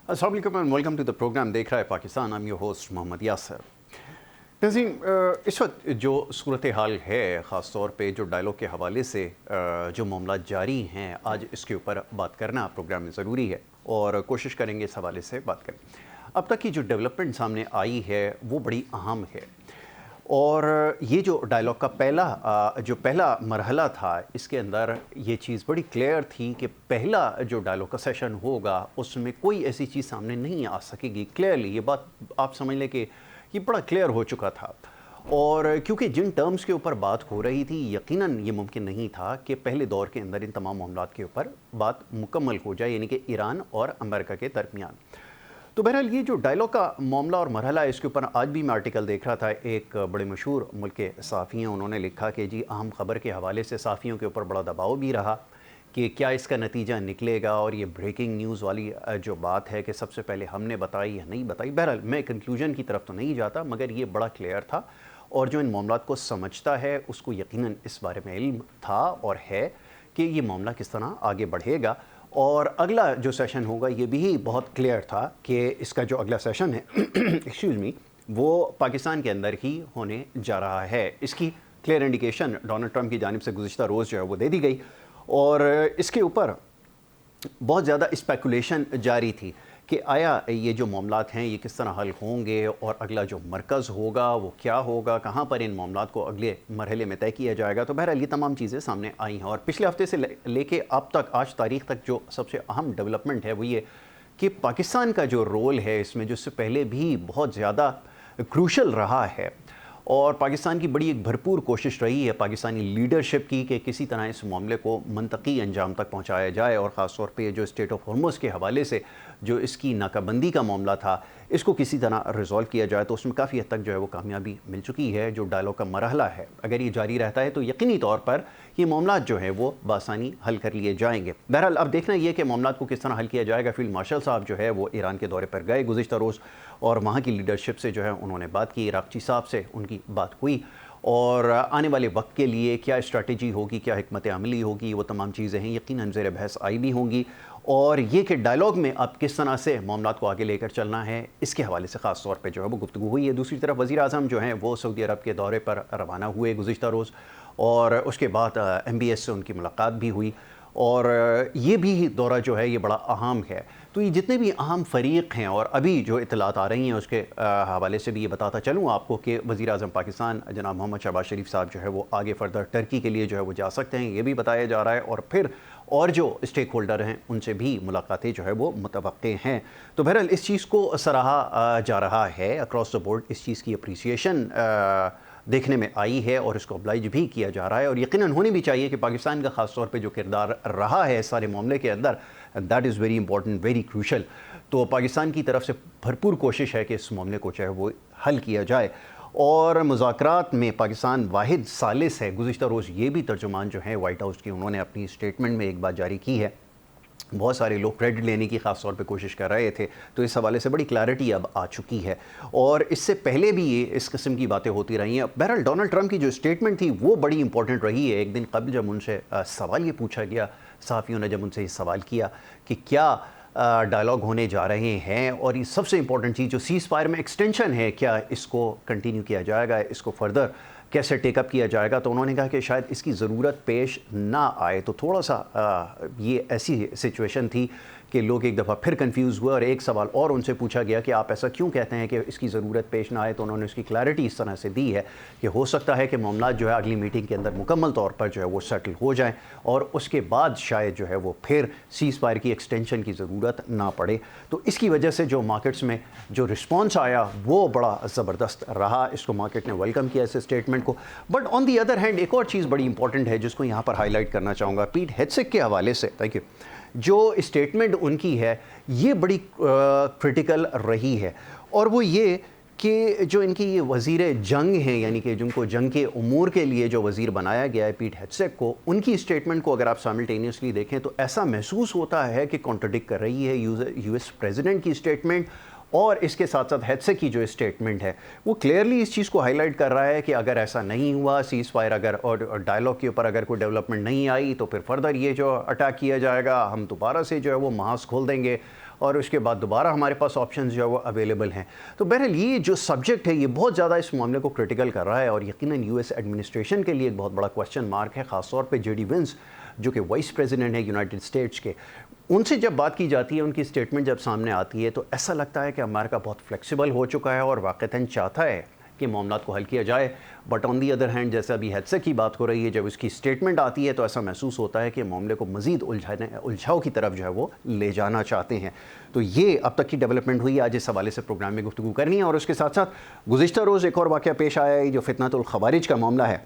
अस्सलाम वालेकुम and welcome to the program. देख रहा है Pakistan. I am your host Mohammad Yasir. Nazim, इस वक्त जो सूरत हाल है, ख़ास तौर पे जो डायलॉग के हवाले से जो मामला जारी हैं, आज इसके ऊपर बात करना प्रोग्राम में ज़रूरी है और कोशिश करेंगे इस हवाले से बात करें। अब तक की जो डेवलपमेंट सामने आई है वो बड़ी अहम है और ये जो डायलॉग का जो पहला मरहला था, इसके अंदर ये चीज़ बड़ी क्लियर थी कि पहला जो डायलॉग का सेशन होगा उसमें कोई ऐसी चीज़ सामने नहीं आ सकेगी। क्लियरली ये बात आप समझ लें कि ये बड़ा क्लियर हो चुका था और क्योंकि जिन टर्म्स के ऊपर बात हो रही थी, यकीनन ये मुमकिन नहीं था कि पहले दौर के अंदर इन तमाम मामलात के ऊपर बात मुकम्मल हो जाए, यानी कि ईरान और अमेरिका के दरमियान। तो बहरहाल ये जो डायलॉग का मामला और मरहला है, इसके ऊपर आज भी मैं आर्टिकल देख रहा था। एक बड़े मशहूर मुल्क के सहाफ़ी हैं, उन्होंने लिखा कि जी अहम ख़बर के हवाले से सहाफ़ियों के ऊपर बड़ा दबाव भी रहा कि क्या इसका नतीजा निकलेगा, और ये ब्रेकिंग न्यूज़ वाली जो बात है कि सबसे पहले हमने बताई या नहीं बताई। बहरहाल मैं कंक्लूजन की तरफ तो नहीं जाता, मगर ये बड़ा क्लियर था और जो इन मामलात को समझता है उसको यकीनन इस बारे में इल्म था और है कि ये मामला किस तरह आगे बढ़ेगा। और अगला जो सेशन होगा ये भी बहुत क्लियर था कि इसका जो अगला सेशन है एक्सक्यूज़ मी, वो पाकिस्तान के अंदर ही होने जा रहा है। इसकी क्लियर इंडिकेशन डोनाल्ड ट्रंप की जानिब से गुज़िश्ता रोज़ जो है वो दे दी गई और इसके ऊपर बहुत ज़्यादा स्पेकुलेशन जारी थी कि आया ये जो मामलात हैं ये किस तरह हल होंगे और अगला जो मरकज़ होगा वो क्या होगा, कहाँ पर इन मामलात को अगले मरहले में तय किया जाएगा। तो बहरहाल ये तमाम चीज़ें सामने आई हैं और पिछले हफ्ते से लेके अब तक आज तारीख़ तक जो सबसे अहम डेवलपमेंट है वो ये कि पाकिस्तान का जो रोल है इसमें, जो इससे पहले भी बहुत ज़्यादा क्रूशल रहा है और पाकिस्तान की बड़ी एक भरपूर कोशिश रही है पाकिस्तानी लीडरशिप की कि किसी तरह इस मामले को मंतकी अंजाम तक पहुंचाया जाए और ख़ास तौर पे जो स्टेट ऑफ हॉर्मुज़ के हवाले से जो इसकी नाकाबंदी का मामला था, इसको किसी तरह रिजॉल्व किया जाए। तो उसमें काफ़ी हद तक जो है वो कामयाबी मिल चुकी है। जो डायलॉग का मरहला है, अगर ये जारी रहता है तो यकीनी तौर पर ये मामला जो है वो बासानी हल कर लिए जाएंगे। बहरहाल अब देखना ये कि मामला को किस तरह हल किया जाएगा। फील्ड मार्शल साहब जो है वो ईरान के दौरे पर गए गुज़िश्ता रोज़ और वहाँ की लीडरशिप से जो है उन्होंने बात की, इराक़ची साहब से उनकी बात हुई और आने वाले वक्त के लिए क्या स्ट्रैटेजी होगी, क्या हिकमत अमली होगी, वो तमाम चीज़ें हैं यकीनन ज़ेर बहस आई भी होंगी। और ये कि डायलॉग में अब किस तरह से मामलात को आगे लेकर चलना है, इसके हवाले से ख़ास तौर पे जो है वो गुफ्तगू हुई है। दूसरी तरफ वज़ीर आज़म जो हैं वो सऊदी अरब के दौरे पर रवाना हुए गुज़िश्ता रोज़ और उसके बाद MBS से उनकी मुलाकात भी हुई और ये भी दौरा जो है ये बड़ा अहम है। तो ये जितने भी अहम फ़रीक़ हैं और अभी जो इत्तलात आ रही हैं उसके हवाले से भी ये बताता चलूँ आपको कि वज़ीर आज़म पाकिस्तान जनाब मोहम्मद शहबाज शरीफ साहब जो है वो आगे फ़र्दर टर्की के लिए जो है वो जा सकते हैं, ये भी बताया जा रहा है और फिर और जो स्टेक होल्डर हैं उनसे भी मुलाकातें जो है वो मुतवक्के हैं। तो बहरहाल इस चीज़ को सराहा जा रहा है अक्रॉस द बोर्ड, इस चीज़ की अप्रीसिएशन देखने में आई है और इसको अब्लाइज भी किया जा रहा है और यकीनन होनी भी चाहिए कि पाकिस्तान का ख़ास तौर पे जो किरदार रहा है इस सारे मामले के अंदर, that is very important, very crucial. तो पाकिस्तान की तरफ से भरपूर कोशिश है कि इस मामले को चाहे वो हल किया जाए और मुज़ाकरात में पाकिस्तान वाहिद सालिस है। गुज़िश्ता रोज़ ये भी तर्जुमान जो है वाइट हाउस की, उन्होंने अपनी स्टेटमेंट में एक बात जारी की है। बहुत सारे लोग क्रेडिट लेने की ख़ास तौर पे कोशिश कर रहे थे, तो इस हवाले से बड़ी क्लैरिटी अब आ चुकी है और इससे पहले भी ये इस किस्म की बातें होती रही हैं। बहरहाल डोनाल्ड ट्रंप की जो स्टेटमेंट थी वो बड़ी इंपॉर्टेंट रही है। एक दिन कबल जब उनसे सवाल ये पूछा गया, सहाफ़ियों ने जब उनसे ये सवाल किया कि क्या डायलॉग होने जा रहे हैं और ये सबसे इंपॉर्टेंट चीज़ जो सीज़ फायर में एक्सटेंशन है, क्या इसको कंटिन्यू किया जाएगा, इसको फर्दर कैसे टेकअप किया जाएगा। तो उन्होंने कहा कि शायद इसकी ज़रूरत पेश ना आए। तो थोड़ा सा ये ऐसी सिचुएशन थी कि लोग एक दफ़ा फिर कंफ्यूज हुए और एक सवाल और उनसे पूछा गया कि आप ऐसा क्यों कहते हैं कि इसकी ज़रूरत पेश ना आए। तो उन्होंने उसकी क्लैरिटी इस तरह से दी है कि हो सकता है कि मामला जो है अगली मीटिंग के अंदर मुकम्मल तौर पर जो है वो सेटल हो जाए और उसके बाद शायद जो है वो फिर सीज़ फायर की एक्सटेंशन की ज़रूरत ना पड़े। तो इसकी वजह से जो मार्केट्स में जो रिस्पॉन्स आया वो बड़ा ज़बरदस्त रहा, इसको मार्केट ने वेलकम किया इस स्टेटमेंट को। But on the other hand एक और चीज़ बड़ी इंपॉर्टेंट है जिसको यहाँ पर हाईलाइट करना चाहूँगा पीट हेग्सेक के हवाले से। Thank you. जो स्टेटमेंट उनकी है ये बड़ी क्रिटिकल रही है और वो ये कि जो इनकी ये वज़ीर जंग हैं, यानी कि जिनको जंग के उमूर के लिए जो वज़ीर बनाया गया है पीट हेग्सेक को, उनकी स्टेटमेंट को अगर आप साइमल्टेनियसली देखें तो ऐसा महसूस होता है कि कॉन्ट्रडिक्ट कर रही है US प्रेसिडेंट की स्टेटमेंट और इसके साथ साथ हेग्सेक की जो स्टेटमेंट है वो क्लियरली इस चीज़ को हाईलाइट कर रहा है कि अगर ऐसा नहीं हुआ, सीज़ फायर अगर और डायलॉग के ऊपर अगर कोई डेवलपमेंट नहीं आई तो फिर फर्दर ये जो अटैक किया जाएगा, हम दोबारा से जो है वो महाज खोल देंगे और उसके बाद दोबारा हमारे पास ऑप्शन जो है वो अवेलेबल हैं। तो बहरहाल ये जो सब्जेक्ट है ये बहुत ज़्यादा इस मामले को क्रिटिकल कर रहा है और यकीनन यूएस एडमिनिस्ट्रेशन के लिए एक बहुत बड़ा क्वेश्चन मार्क है, ख़ासतौर पर जेडी वेंस जो कि वाइस प्रेसिडेंट है यूनाइटेड स्टेट्स के। उनसे जब बात की जाती है, उनकी स्टेटमेंट जब सामने आती है तो ऐसा लगता है कि अमेरिका बहुत फ्लेक्सिबल हो चुका है और वाक़तन चाहता है कि मामलात को हल किया जाए। But on the other hand, जैसे अभी हेडसेक की बात हो रही है, जब उसकी स्टेटमेंट आती है तो ऐसा महसूस होता है कि मामले को मज़ीद उलझाव की तरफ जो है वो ले जाना चाहते हैं। तो ये अब तक की डेवलपमेंट हुई, आज इस हवाले से प्रोग्राम में गुफ्तगू करनी है। और उसके साथ साथ गुज़िश्ता रोज़ एक और वाक़या पेश आया है, जो फितनतुल ख़वारिज का मामला है।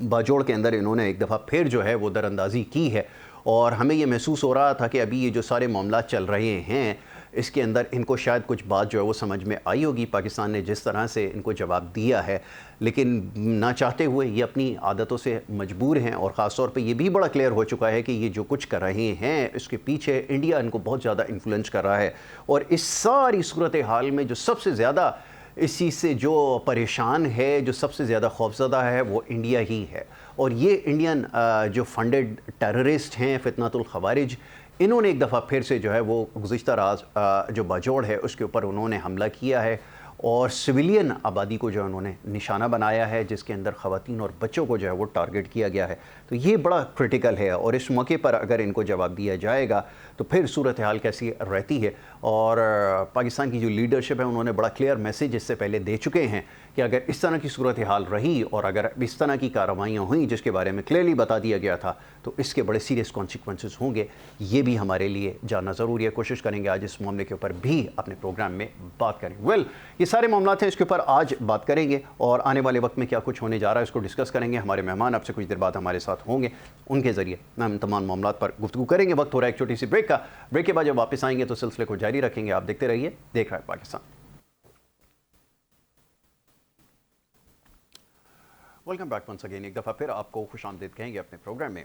बाजोड़ के अंदर इन्होंने एक दफ़ा फिर जो है वो दरअंदाज़ी की है और हमें ये महसूस हो रहा था कि अभी ये जो सारे मामला चल रहे हैं इसके अंदर इनको शायद कुछ बात जो है वो समझ में आई होगी। पाकिस्तान ने जिस तरह से इनको जवाब दिया है, लेकिन ना चाहते हुए ये अपनी आदतों से मजबूर हैं और ख़ास तौर पे ये भी बड़ा क्लियर हो चुका है कि ये जो कुछ कर रहे हैं इसके पीछे इंडिया इनको बहुत ज़्यादा इन्फ्लुएंस कर रहा है। और इस सारी सूरत हाल में जो सबसे ज़्यादा इस चीज़ से जो परेशान है, जो सबसे ज़्यादा खौफज़दा है, वो इंडिया ही है। और ये इंडियन जो फंडेड टेररिस्ट हैं फितनतुल ख़वारिज, इन्होंने एक दफ़ा फिर से जो है वो गुज़िश्ता रात जो बाजोड़ है उसके ऊपर उन्होंने हमला किया है और सिविलियन आबादी को जो है उन्होंने निशाना बनाया है, जिसके अंदर ख़वातीन और बच्चों को जो है वो टारगेट किया गया है। तो ये बड़ा क्रिटिकल है और इस मौके पर अगर इनको जवाब दिया जाएगा तो फिर सूरत हाल कैसी रहती है। और पाकिस्तान की जो लीडरशिप है उन्होंने बड़ा क्लियर मैसेज इससे पहले दे चुके हैं कि अगर इस तरह की सूरत हाल रही और अगर इस तरह की कार्रवाइयाँ हुई जिसके बारे में क्लियरली बता दिया गया था तो इसके बड़े सीरियस कॉन्सिक्वेंसेस होंगे। ये भी हमारे लिए जानना ज़रूरी है। कोशिश करेंगे आज इस मामले के ऊपर भी अपने प्रोग्राम में बात करें। ये सारे मामला हैं, इसके ऊपर आज बात करेंगे और आने वाले वक्त में क्या कुछ होने जा रहा है इसको डिस्कस करेंगे। हमारे मेहमान आपसे कुछ देर बाद हमारे साथ होंगे, उनके ज़रिए हम तमाम मामला पर गुफ्तगू करेंगे। वक्त हो रहा है एक छोटी सी ब्रेक का। ब्रेक के बाद जब वापस आएंगे तो सिलसिले को जारी रखेंगे। आप देखते रहिए, देख रहा है Pakistan. Welcome back once again. एक दफ़ा फिर आपको खुशामदीद कहेंगे अपने प्रोग्राम में।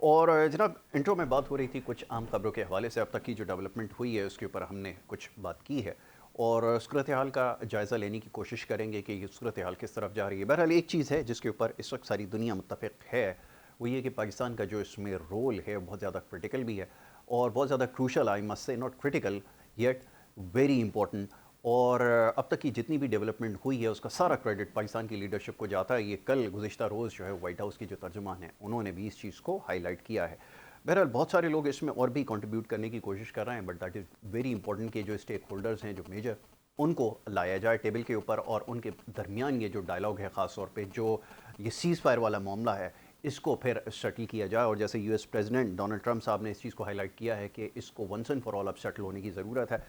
और जनाब, इंट्रो में बात हो रही थी कुछ आम खबरों के हवाले से। अब तक की जो डेवलपमेंट हुई है उसके ऊपर हमने कुछ बात की है और सूरत हाल का जायज़ा लेने की कोशिश करेंगे कि ये सूरत हाल किस तरफ जा रही है। बहरहाल एक चीज़ है जिसके ऊपर इस वक्त सारी दुनिया मुत्तफ़िक़ है, वो ये कि पाकिस्तान का जो इसमें रोल है बहुत ज़्यादा क्रिटिकल भी है और बहुत ज़्यादा crucial, I must say, not critical yet very important. और अब तक की जितनी भी डेवलपमेंट हुई है उसका सारा क्रेडिट पाकिस्तान की लीडरशिप को जाता है। ये कल गुज़िश्ता रोज़ जो है वाइट हाउस की जो तर्जुमान है उन्होंने भी इस चीज़ को हाईलाइट किया है। बहरहाल बहुत सारे लोग इसमें और भी कंट्रीब्यूट करने की कोशिश कर रहे हैं, but that is very important कि जो स्टेक होल्डर्स हैं, जो मेजर, उनको लाया जाए टेबल के ऊपर और उनके दरमियान ये जो डायलॉग है, ख़ास तौर पे जो ये सीज़ फायर वाला मामला है, इसको फिर सेटल किया जाए। और जैसे यूएस प्रेसिडेंट डोनाल्ड ट्रंप साहब ने इस चीज़ को हाईलाइट किया है कि इसको वंस एंड फॉर ऑल अब सेटल होने की ज़रूरत है।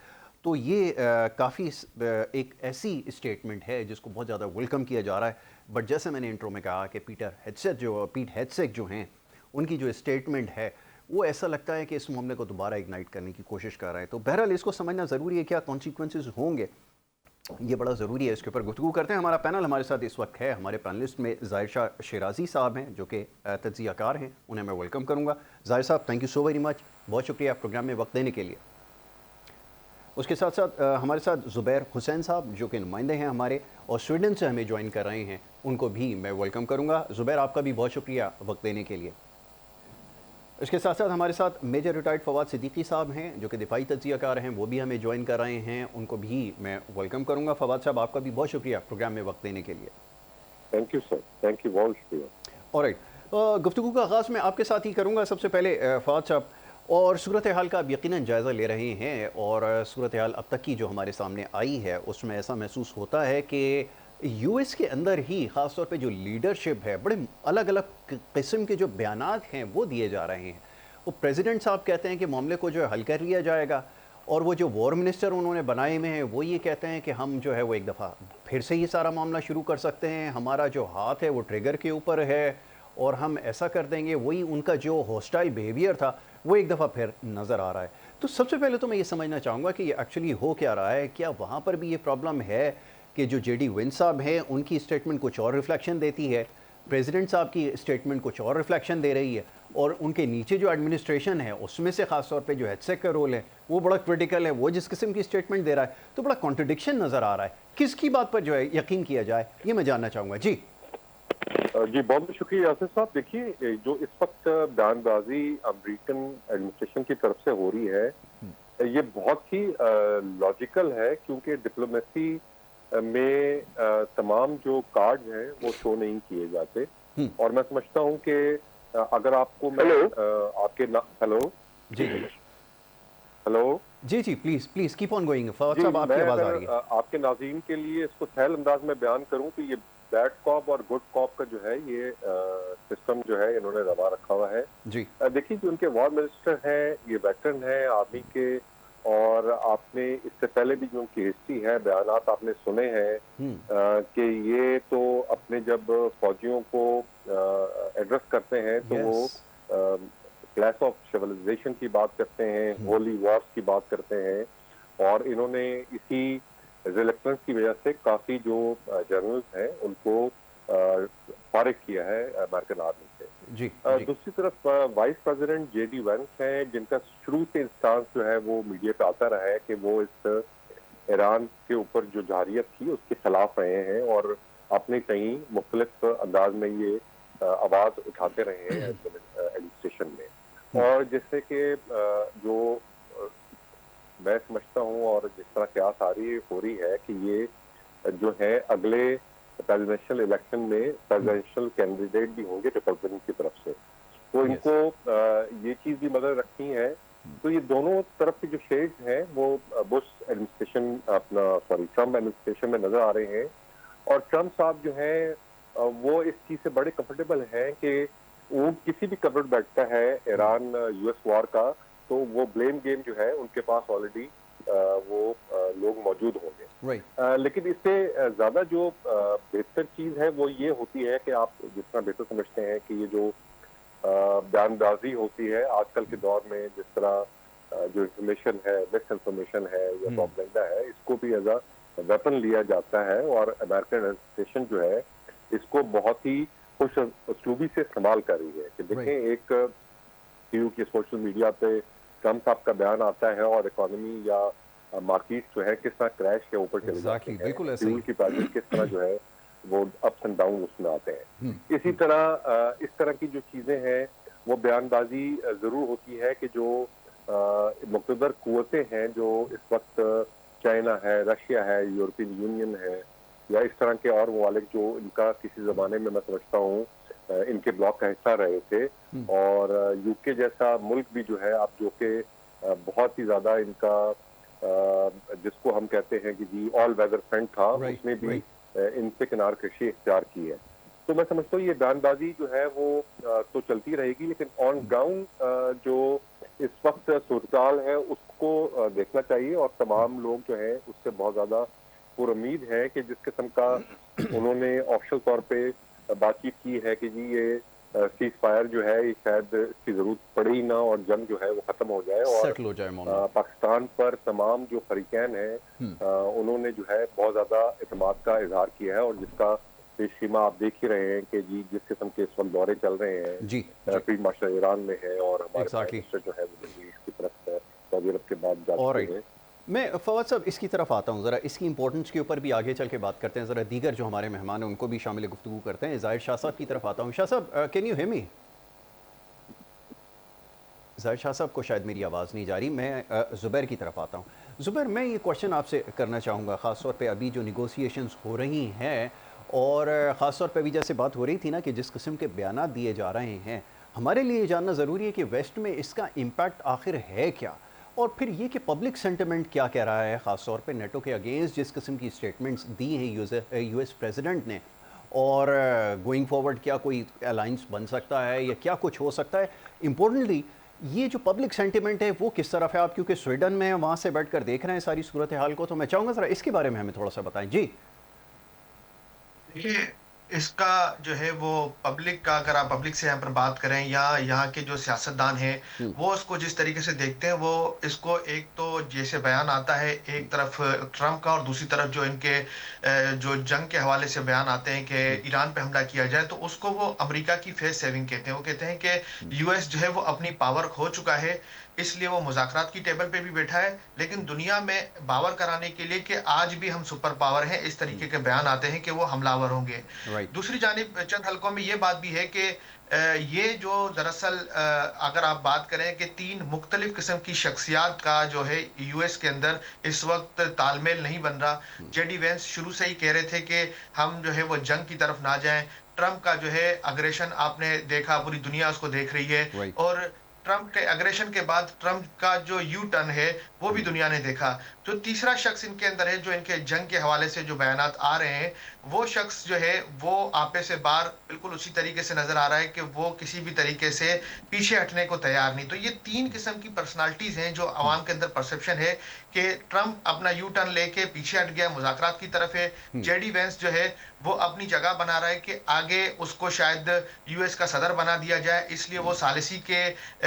तो ये काफ़ी एक ऐसी स्टेटमेंट है जिसको बहुत ज़्यादा वेलकम किया जा रहा है। बट जैसे मैंने इंट्रो में कहा कि पीट हेडसेक जो हैं, उनकी जो स्टेटमेंट है वो ऐसा लगता है कि इस मामले को दोबारा इग्नाइट करने की कोशिश कर रहे हैं। तो बहरहाल इसको समझना ज़रूरी है, क्या कॉन्सिक्वेंसेस होंगे, ये बड़ा ज़रूरी है। इसके ऊपर गुफ्तगू करते हैं। हमारा पैनल हमारे साथ इस वक्त है। हमारे पैनलिस्ट में ज़ाहिर शाह शिराजी साहब हैं जो कि तज्ज़ियाकार हैं, उन्हें मैं वेलकम करूँगा। ज़ाहिर साहब, thank you so very much, बहुत शुक्रिया प्रोग्राम में वक्त देने के लिए। उसके साथ साथ हमारे साथ ज़ुबैर हुसैन साहब जो कि नुमाइंदे हैं हमारे और स्वीडन से हमें ज्वाइन कर रहे हैं, उनको भी मैं वेलकम करूँगा। ज़ुबैर, आपका भी बहुत शुक्रिया वक्त देने के लिए। इसके साथ साथ हमारे साथ मेजर रिटायर्ड फवाद सिद्दीकी साहब हैं जो कि दिफाई तज्ज़ियाकार हैं, वो भी हमें ज्वाइन कर रहे हैं, उनको भी मैं वेलकम करूँगा। फवाद साहब, आपका भी बहुत शुक्रिया प्रोग्राम में वक्त देने के लिए। Thank you sir, thank you, बहुत शुक्रिया। ऑलराइट, गुफ्तगू का आगाज़ मैं आपके साथ ही करूँगा। सबसे पहले फवाद साहब, और सूरत हाल का आप यकीनन जायज़ा ले रहे हैं और सूरत हाल अब तक की जो हमारे सामने आई है उसमें ऐसा महसूस होता है कि यूएस के अंदर ही ख़ास तौर पे जो लीडरशिप है, बड़े अलग अलग किस्म के जो बयानात हैं वो दिए जा रहे हैं। वो प्रेसिडेंट साहब कहते हैं कि मामले को जो है हल कर लिया जाएगा और वो जो वॉर मिनिस्टर उन्होंने बनाए हुए हैं वो ये कहते हैं कि हम जो है वो एक दफ़ा फिर से ये सारा मामला शुरू कर सकते हैं, हमारा जो हाथ है वो ट्रिगर के ऊपर है और हम ऐसा कर देंगे। वही उनका जो हॉस्टाइल बिहेवियर था वो एक दफ़ा फिर नज़र आ रहा है। तो सबसे पहले तो मैं ये समझना चाहूँगा कि ये एक्चुअली हो क्या रहा है। क्या वहाँ पर भी ये प्रॉब्लम है कि जो जेडी वेंस साहब हैं उनकी स्टेटमेंट कुछ और रिफ्लेक्शन देती है, प्रेसिडेंट साहब की स्टेटमेंट कुछ और रिफ्लेक्शन दे रही है और उनके नीचे जो एडमिनिस्ट्रेशन है उसमें से ख़ास तौर पे जो हेडसेक का रोल है वो बड़ा क्रिटिकल है, वो जिस किस्म की स्टेटमेंट दे रहा है, तो बड़ा कॉन्ट्रडिक्शन नज़र आ रहा है। किसकी बात पर जो है यकीन किया जाए, ये मैं जानना चाहूँगा। जी जी, बहुत बहुत शुक्रिया यासिर साहब। देखिए, जो इस वक्त बयानबाजी अमेरिकन एडमिनिस्ट्रेशन की तरफ से हो रही है ये बहुत ही लॉजिकल है, क्योंकि डिप्लोमेसी में तमाम जो कार्ड हैं वो शो नहीं किए जाते। और मैं समझता हूं कि अगर आपको मैं आपके हेलो जी हेलो जी जी, please please keep on going Fawad ji, साहब, आपकी मैं आवाज आ अगर रही है। आपके नाज़रीन के लिए इसको सहल अंदाज में बयान करूं तो ये बैड कॉप और गुड कॉप का जो है ये सिस्टम जो है इन्होंने दबा रखा हुआ है। जी देखिए, जो उनके वॉर मिनिस्टर हैं ये वेटरन है आर्मी के, और आपने इससे पहले भी जो उनकी हिस्ट्री है, बयानात आपने सुने हैं कि ये तो अपने जब फौजियों को एड्रेस करते हैं तो वो यस क्लैश ऑफ सिविलाइजेशन की बात करते हैं, होली वॉर्स की बात करते हैं। और इन्होंने इसी रिलेक्टेंस की वजह से काफी जो जर्नल्स हैं उनको फारिग किया है अमेरिकन आर्मी से। जी दूसरी तरफ वाइस प्रेसिडेंट जेडी वेंस हैं, जिनका शुरू से स्टांस जो है वो मीडिया पे आता रहा है कि वो इस ईरान के ऊपर जो जारियत थी उसके खिलाफ रहे हैं और अपने कहीं मुख्तलिफ अंदाज में ये आवाज उठाते रहे हैं एडमिनिस्ट्रेशन में। और जैसे कि जो मैं समझता हूँ और जिस तरह क्यास आ रही हो रही है कि ये जो है अगले प्रेसिडेंशियल इलेक्शन में प्रेसिडेंशियल कैंडिडेट भी होंगे रिपब्लिकन की तरफ से, तो इनको ये चीज भी मदद रखनी है। तो ये दोनों तरफ के जो शेड्स हैं वो बुश एडमिनिस्ट्रेशन ट्रम्प एडमिनिस्ट्रेशन में नजर आ रहे हैं। और ट्रम्प साहब जो है वो इस चीज से बड़े कंफर्टेबल हैं कि वो किसी भी कवर बैठता है ईरान यूएस वॉर का, तो वो ब्लेम गेम जो है उनके पास ऑलरेडी वो लोग मौजूद होंगे। लेकिन इससे ज्यादा जो बेहतर चीज है वो ये होती है कि आप जिस तरह बेहतर समझते हैं कि ये जो बयानबाजी होती है आजकल के दौर में, जिस तरह जो इंफॉर्मेशन है, मिस इंफॉर्मेशन है या प्रोपेगेंडा है, इसको भी एज अ वेपन लिया जाता है। और अमेरिकन एडमिनिस्ट्रेशन जो है इसको बहुत ही खुश उसलूबी से इस्तेमाल कर रही है कि देखें एक क्योंकि सोशल मीडिया पे ट्रम्प साहब का बयान आता है और इकोनॉमी या मार्केट जो है किस तरह क्रैश के ऊपर चले जाते हैं, फ्यूल की प्राइसेस किस तरह जो है वो अप्स एंड डाउन उसमें आते हैं। इसी तरह इस तरह की जो चीजें हैं वो बयानबाजी जरूर होती है कि जो मुक़्तदर कुव्वतें हैं जो इस वक्त चाइना है, रशिया है, यूरोपियन यूनियन है या इस तरह के और ममालिक जो इनका किसी जमाने में मैं समझता हूँ इनके ब्लॉक का हिस्सा रहे थे। और यूके जैसा मुल्क भी जो है अब जो कि बहुत ही ज्यादा इनका जिसको हम कहते हैं कि जी ऑल वेदर फ्रेंड था, उसने भी इनसे किनार कशी इख्तियार की है। तो मैं समझता हूँ ये बयानबाजी जो है वो तो चलती रहेगी, लेकिन ऑन ग्राउंड जो इस वक्त सूरताल है उसको देखना चाहिए। और तमाम लोग जो है उससे बहुत ज्यादा पुरुम्मीद है कि जिस किस्म का उन्होंने ऑफिशियल तौर पे बातचीत की है कि जी ये सीज फायर जो है ये शायद इसकी जरूरत पड़े ही ना और जंग जो है वो खत्म हो जाए और पाकिस्तान पर तमाम जो फरीकैन हैं उन्होंने जो है बहुत ज्यादा एतमाद का इजहार किया है। और जिसका सीमा आप देख ही रहे हैं कि जी जिस किस्म के इस वक्त दौरे चल रहे हैं, फील्ड मार्शल ईरान में है और हमारे मिनिस्टर जो है की तरफ सऊदी अरब के बाद जाते हैं। मैं फवाद साहब इसकी तरफ आता हूँ, ज़रा इसकी इंपॉर्टेंस के ऊपर भी आगे चल के बात करते हैं, ज़रा दीगर जो हमारे मेहमान हैं उनको भी शामिल गुफ्तगू करते हैं। ज़ाहिर शाह साहब की तरफ आता हूँ। शाह साहब, कैन यू हियर मी? ज़ाहिर शाह साहब को शायद मेरी आवाज़ नहीं जा रही। मैं ज़ुबैर की तरफ आता हूँ। ज़ुबैर, मैं ये क्वेश्चन आपसे करना चाहूँगा, ख़ास तौर पे अभी जो निगोसिएशंस हो रही हैं और ख़ास तौर पे अभी जैसे बात हो रही थी ना कि जिस किस्म के बयानात दिए जा रहे हैं, हमारे लिए जानना ज़रूरी है कि वेस्ट में इसका इम्पैक्ट आखिर है क्या, और फिर ये कि पब्लिक सेंटिमेंट क्या कह रहा है, ख़ास तौर पे नेटो के अगेंस्ट जिस किस्म की स्टेटमेंट्स दी हैं यूएस प्रेसिडेंट ने, और गोइंग फॉरवर्ड क्या कोई अलाइंस बन सकता है या क्या कुछ हो सकता है। इम्पोर्टेंटली ये जो पब्लिक सेंटिमेंट है वो किस तरफ है? आप क्योंकि स्वीडन में वहाँ से बैठ कर देख रहे हैं सारी सूरत हाल को, तो मैं चाहूँगा ज़रा इसके बारे में हमें थोड़ा सा बताएं। जी देखिए, इसका जो है वो पब्लिक का, अगर आप पब्लिक से यहाँ पर बात करें या यहाँ के जो सियासतदान हैं वो उसको जिस तरीके से देखते हैं, वो इसको एक तो जैसे बयान आता है एक तरफ ट्रम्प का और दूसरी तरफ जो इनके जो जंग के हवाले से बयान आते हैं कि ईरान पे हमला किया जाए, तो उसको वो अमेरिका की फेस सेविंग कहते हैं। वो कहते हैं कि यूएस जो है वो अपनी पावर खो चुका है, इसलिए वो मुज़ाकरात की टेबल पे भी बैठा है। लेकिन दुनिया में बावर कराने के लिए कि आज भी हम सुपर पावर हैं, इस तरीके के बयान आते हैं कि वो हमलावर होंगे। राइट। दूसरी जानिब चंद हलकों में ये बात भी है कि ये जो दरअसल अगर आप बात करें कि 3 मुख्तलिफ किस्म की शख्सियत का जो है यूएस के अंदर इस वक़्त तालमेल नहीं बन रहा। जेडी वेंस शुरू से ही कह रहे थे कि हम जो है वो जंग की तरफ ना जाएँ। ट्रंप का जो है अग्रेशन आपने देखा, पूरी दुनिया उसको देख रही है राइट। और ट्रंप के अग्रेशन के बाद ट्रंप का जो यू टर्न है वो भी दुनिया ने देखा। जो तीसरा शख्स इनके अंदर है, जो इनके जंग के हवाले से जो बयानात आ रहे हैं, वो शख्स जो है वो आपे से बाहर बिल्कुल उसी तरीके से नजर आ रहा है कि वो किसी भी तरीके से पीछे हटने को तैयार नहीं। तो ये 3 किस्म की पर्सनालिटीज हैं जो अवाम के अंदर परसेप्शन है कि ट्रंप अपना यू टर्न लेके पीछे हट गया, मुज़ाकरात की तरफ है। जेडी वेंस जो है वो अपनी जगह बना रहा है कि आगे उसको शायद यूएस का सदर बना दिया जाए, इसलिए वो सालिसी के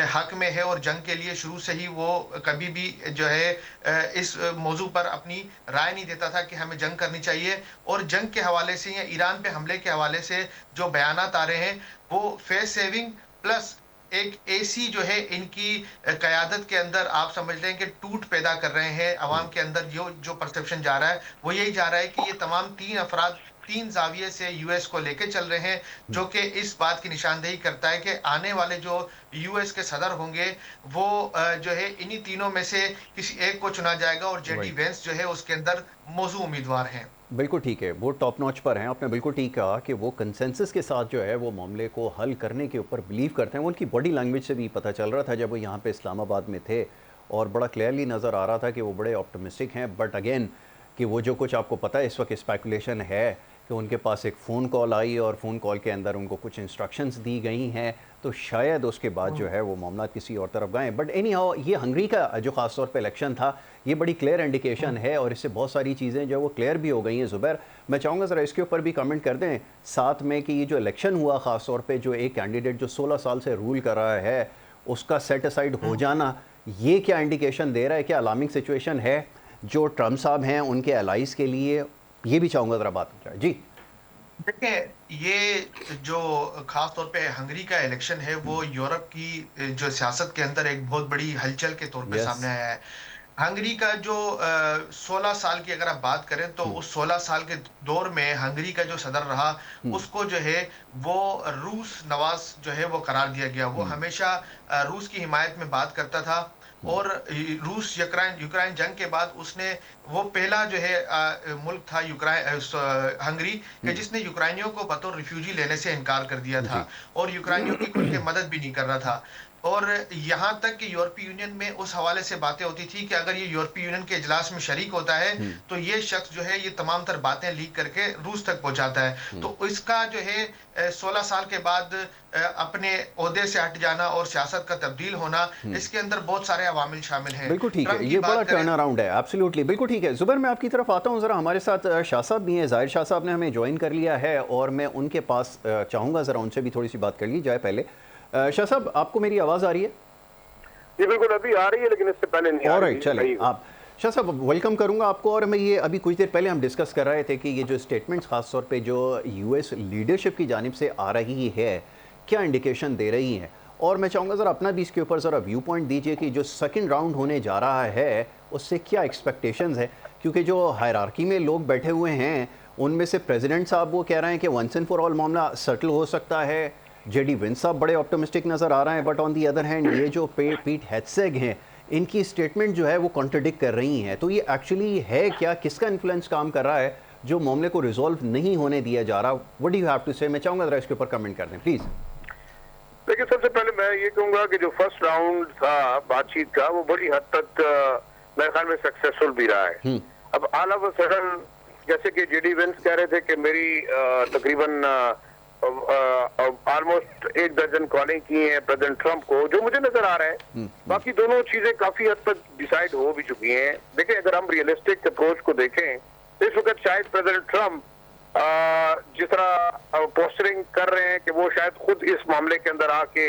हक में है और जंग के लिए शुरू से ही वो कभी भी जो है इस मौजू पर अपनी राय नहीं देता था कि हमें जंग करनी चाहिए। और जंग के हवाले से या ईरान पे हमले के हवाले से जो बयानात आ रहे हैं वो फेस सेविंग प्लस एक ऐसी जो है इनकी क़यादत के अंदर आप समझ लें कि टूट पैदा कर रहे हैं अवाम के अंदर। जो परसेप्शन जा रहा है वो यही जा रहा है कि ये तमाम 3 अफराद 3 ज़ाविये से यूएस को लेके चल रहे हैं, जो कि इस बात की निशानदेही करता है कि आने वाले जो यूएस के सदर होंगे वो जो है इन्हीं तीनों में से किसी एक को चुना जाएगा और जेडी राइट। वेंस जो है उसके अंदर मौजू उम्मीदवार हैं। बिल्कुल ठीक है, वो टॉप नॉच पर हैं। आपने बिल्कुल ठीक कहा कि वो कंसेंसस के साथ जो है वो मामले को हल करने के ऊपर बिलीव करते हैं। वो उनकी बॉडी लैंग्वेज से भी पता चल रहा था जब वो यहाँ पे इस्लामाबाद में थे, और बड़ा क्लियरली नज़र आ रहा था कि वो बड़े ऑप्टिमिस्टिक हैं। बट अगेन कि वो जो कुछ आपको पता है इस वक्त स्पेकुलेशन है कि उनके पास एक फ़ोन कॉल आई और फ़ोन कॉल के अंदर उनको कुछ इंस्ट्रक्शंस दी गई हैं, तो शायद उसके बाद जो है वो मामला किसी और तरफ गए। बट एनी हाउ ये हंगरी का जो ख़ास तौर पे इलेक्शन था, ये बड़ी क्लियर इंडिकेशन है और इससे बहुत सारी चीज़ें जो वो क्लियर भी हो गई हैं। ज़ुबैर, मैं चाहूँगा ज़रा इसके ऊपर भी कमेंट कर दें साथ में कि ये जो इलेक्शन हुआ ख़ास तौर पे जो एक कैंडिडेट जो 16 साल से रूल कर रहा है उसका सेट असाइड हो जाना, ये क्या इंडिकेशन दे रहा है? क्या अलार्मिंग सिचुएशन है जो ट्रम्प साहब हैं उनके एलाइज के लिए? ये भी चाहूँगा ज़रा बात हो जाए जी। देखिए, ये जो ख़ास तौर पे हंगरी का इलेक्शन है, वो यूरोप की जो सियासत के अंदर एक बहुत बड़ी हलचल के तौर पे यस। सामने आया है। हंगरी का जो 16 साल की अगर आप बात करें तो उस 16 साल के दौर में हंगरी का जो सदर रहा, उसको जो है वो रूस नवाज जो है वो करार दिया गया। वो हमेशा रूस की हिमायत में बात करता था और रूस यूक्रेन यूक्रेन जंग के बाद उसने वो पहला जो है मुल्क था हंगरी कि जिसने यूक्रेनियों को बतौर रिफ्यूजी लेने से इनकार कर दिया जी। था और यूक्रेनियों की खुल के मदद भी नहीं कर रहा था। और यहाँ तक कि यूरोपीय यूनियन में उस हवाले से बातें होती थी कि अगर ये यूरोपीय यूनियन के इजलास में शरीक होता है तो ये शख्स जो है ये तमाम तर बातें लीक करके रूस तक पहुंचाता है। तो इसका जो है 16 साल के बाद अपने ओहदे से हट जाना और सियासत का तब्दील होना, इसके अंदर बहुत सारे अवामिल शामिल हैं। बिल्कुल ठीक है, ट्रंप की ये बड़ा बात करें टर्न अराउंड है। एब्सोल्युटली बिल्कुल ठीक है। ज़ुबैर, मैं आपकी तरफ आता हूँ ज़रा। हमारे साथ शाह साहब भी हैं, ज़ाहिर शाह साहब ने हमें ज्वाइन कर लिया है और मैं उनके पास चाहूँगा ज़रा उनसे भी थोड़ी सी बात कर ली जाए। पहले शाह साहब, आपको मेरी आवाज़ आ रही है? जी बिल्कुल, अभी आ रही है लेकिन इससे पहले नहीं आ रही ऑलराइट, चलें। आप शाह साहब वेलकम करूंगा आपको। और मैं ये अभी कुछ देर पहले हम डिस्कस कर रहे थे कि ये जो स्टेटमेंट्स खास तौर पे जो यूएस लीडरशिप की जानिब से आ रही है, क्या इंडिकेशन दे रही हैं? और मैं चाहूँगा ज़रा अपना भी इसके ऊपर ज़रा व्यू पॉइंट दीजिए कि जो सेकंड राउंड होने जा रहा है उससे क्या एक्सपेक्टेशंस है, क्योंकि जो हायरार्की में लोग बैठे हुए हैं उनमें से प्रेसिडेंट साहब वो कह रहे हैं कि वंस एंड फॉर ऑल मामला सेटल हो सकता है। जेडी वेंस साहब बड़े ऑप्टिमिस्टिक नज़र आ रहे हैं, but on the other hand ये जो पीट हेग्सेग हैं इनकी स्टेटमेंट जो है वो कॉन्ट्रडिक्ट कर रही हैं। तो ये एक्चुअली है क्या, किसका इन्फ्लुएंस काम कर रहा है जो मामले को रिजॉल्व नहीं होने दिया जा रहा? What do you have to say? मैं चाहूँगा ज़रा इसके ऊपर कमेंट कर दें प्लीज़। देखिए, सबसे पहले मैं ये कहूंगा कि जो फर्स्ट राउंड था बातचीत का वो बड़ी हद तक मेरे ख्याल में सक्सेसफुल भी रहा है। अब ऑल ऑफ अ सडन जैसे कि जेडी वेंस कह रहे थे कि मेरी तकरीबन ऑलमोस्ट 1 दर्जन कॉलिंग की है प्रेसिडेंट ट्रंप को, जो मुझे नजर आ रहा है। बाकी दोनों चीजें काफी हद तक डिसाइड हो भी चुकी हैं। देखिए, अगर हम रियलिस्टिक अप्रोच को देखें इस वक्त शायद प्रेसिडेंट ट्रंप जिस तरह पोस्टरिंग कर रहे हैं कि वो शायद खुद इस मामले के अंदर आके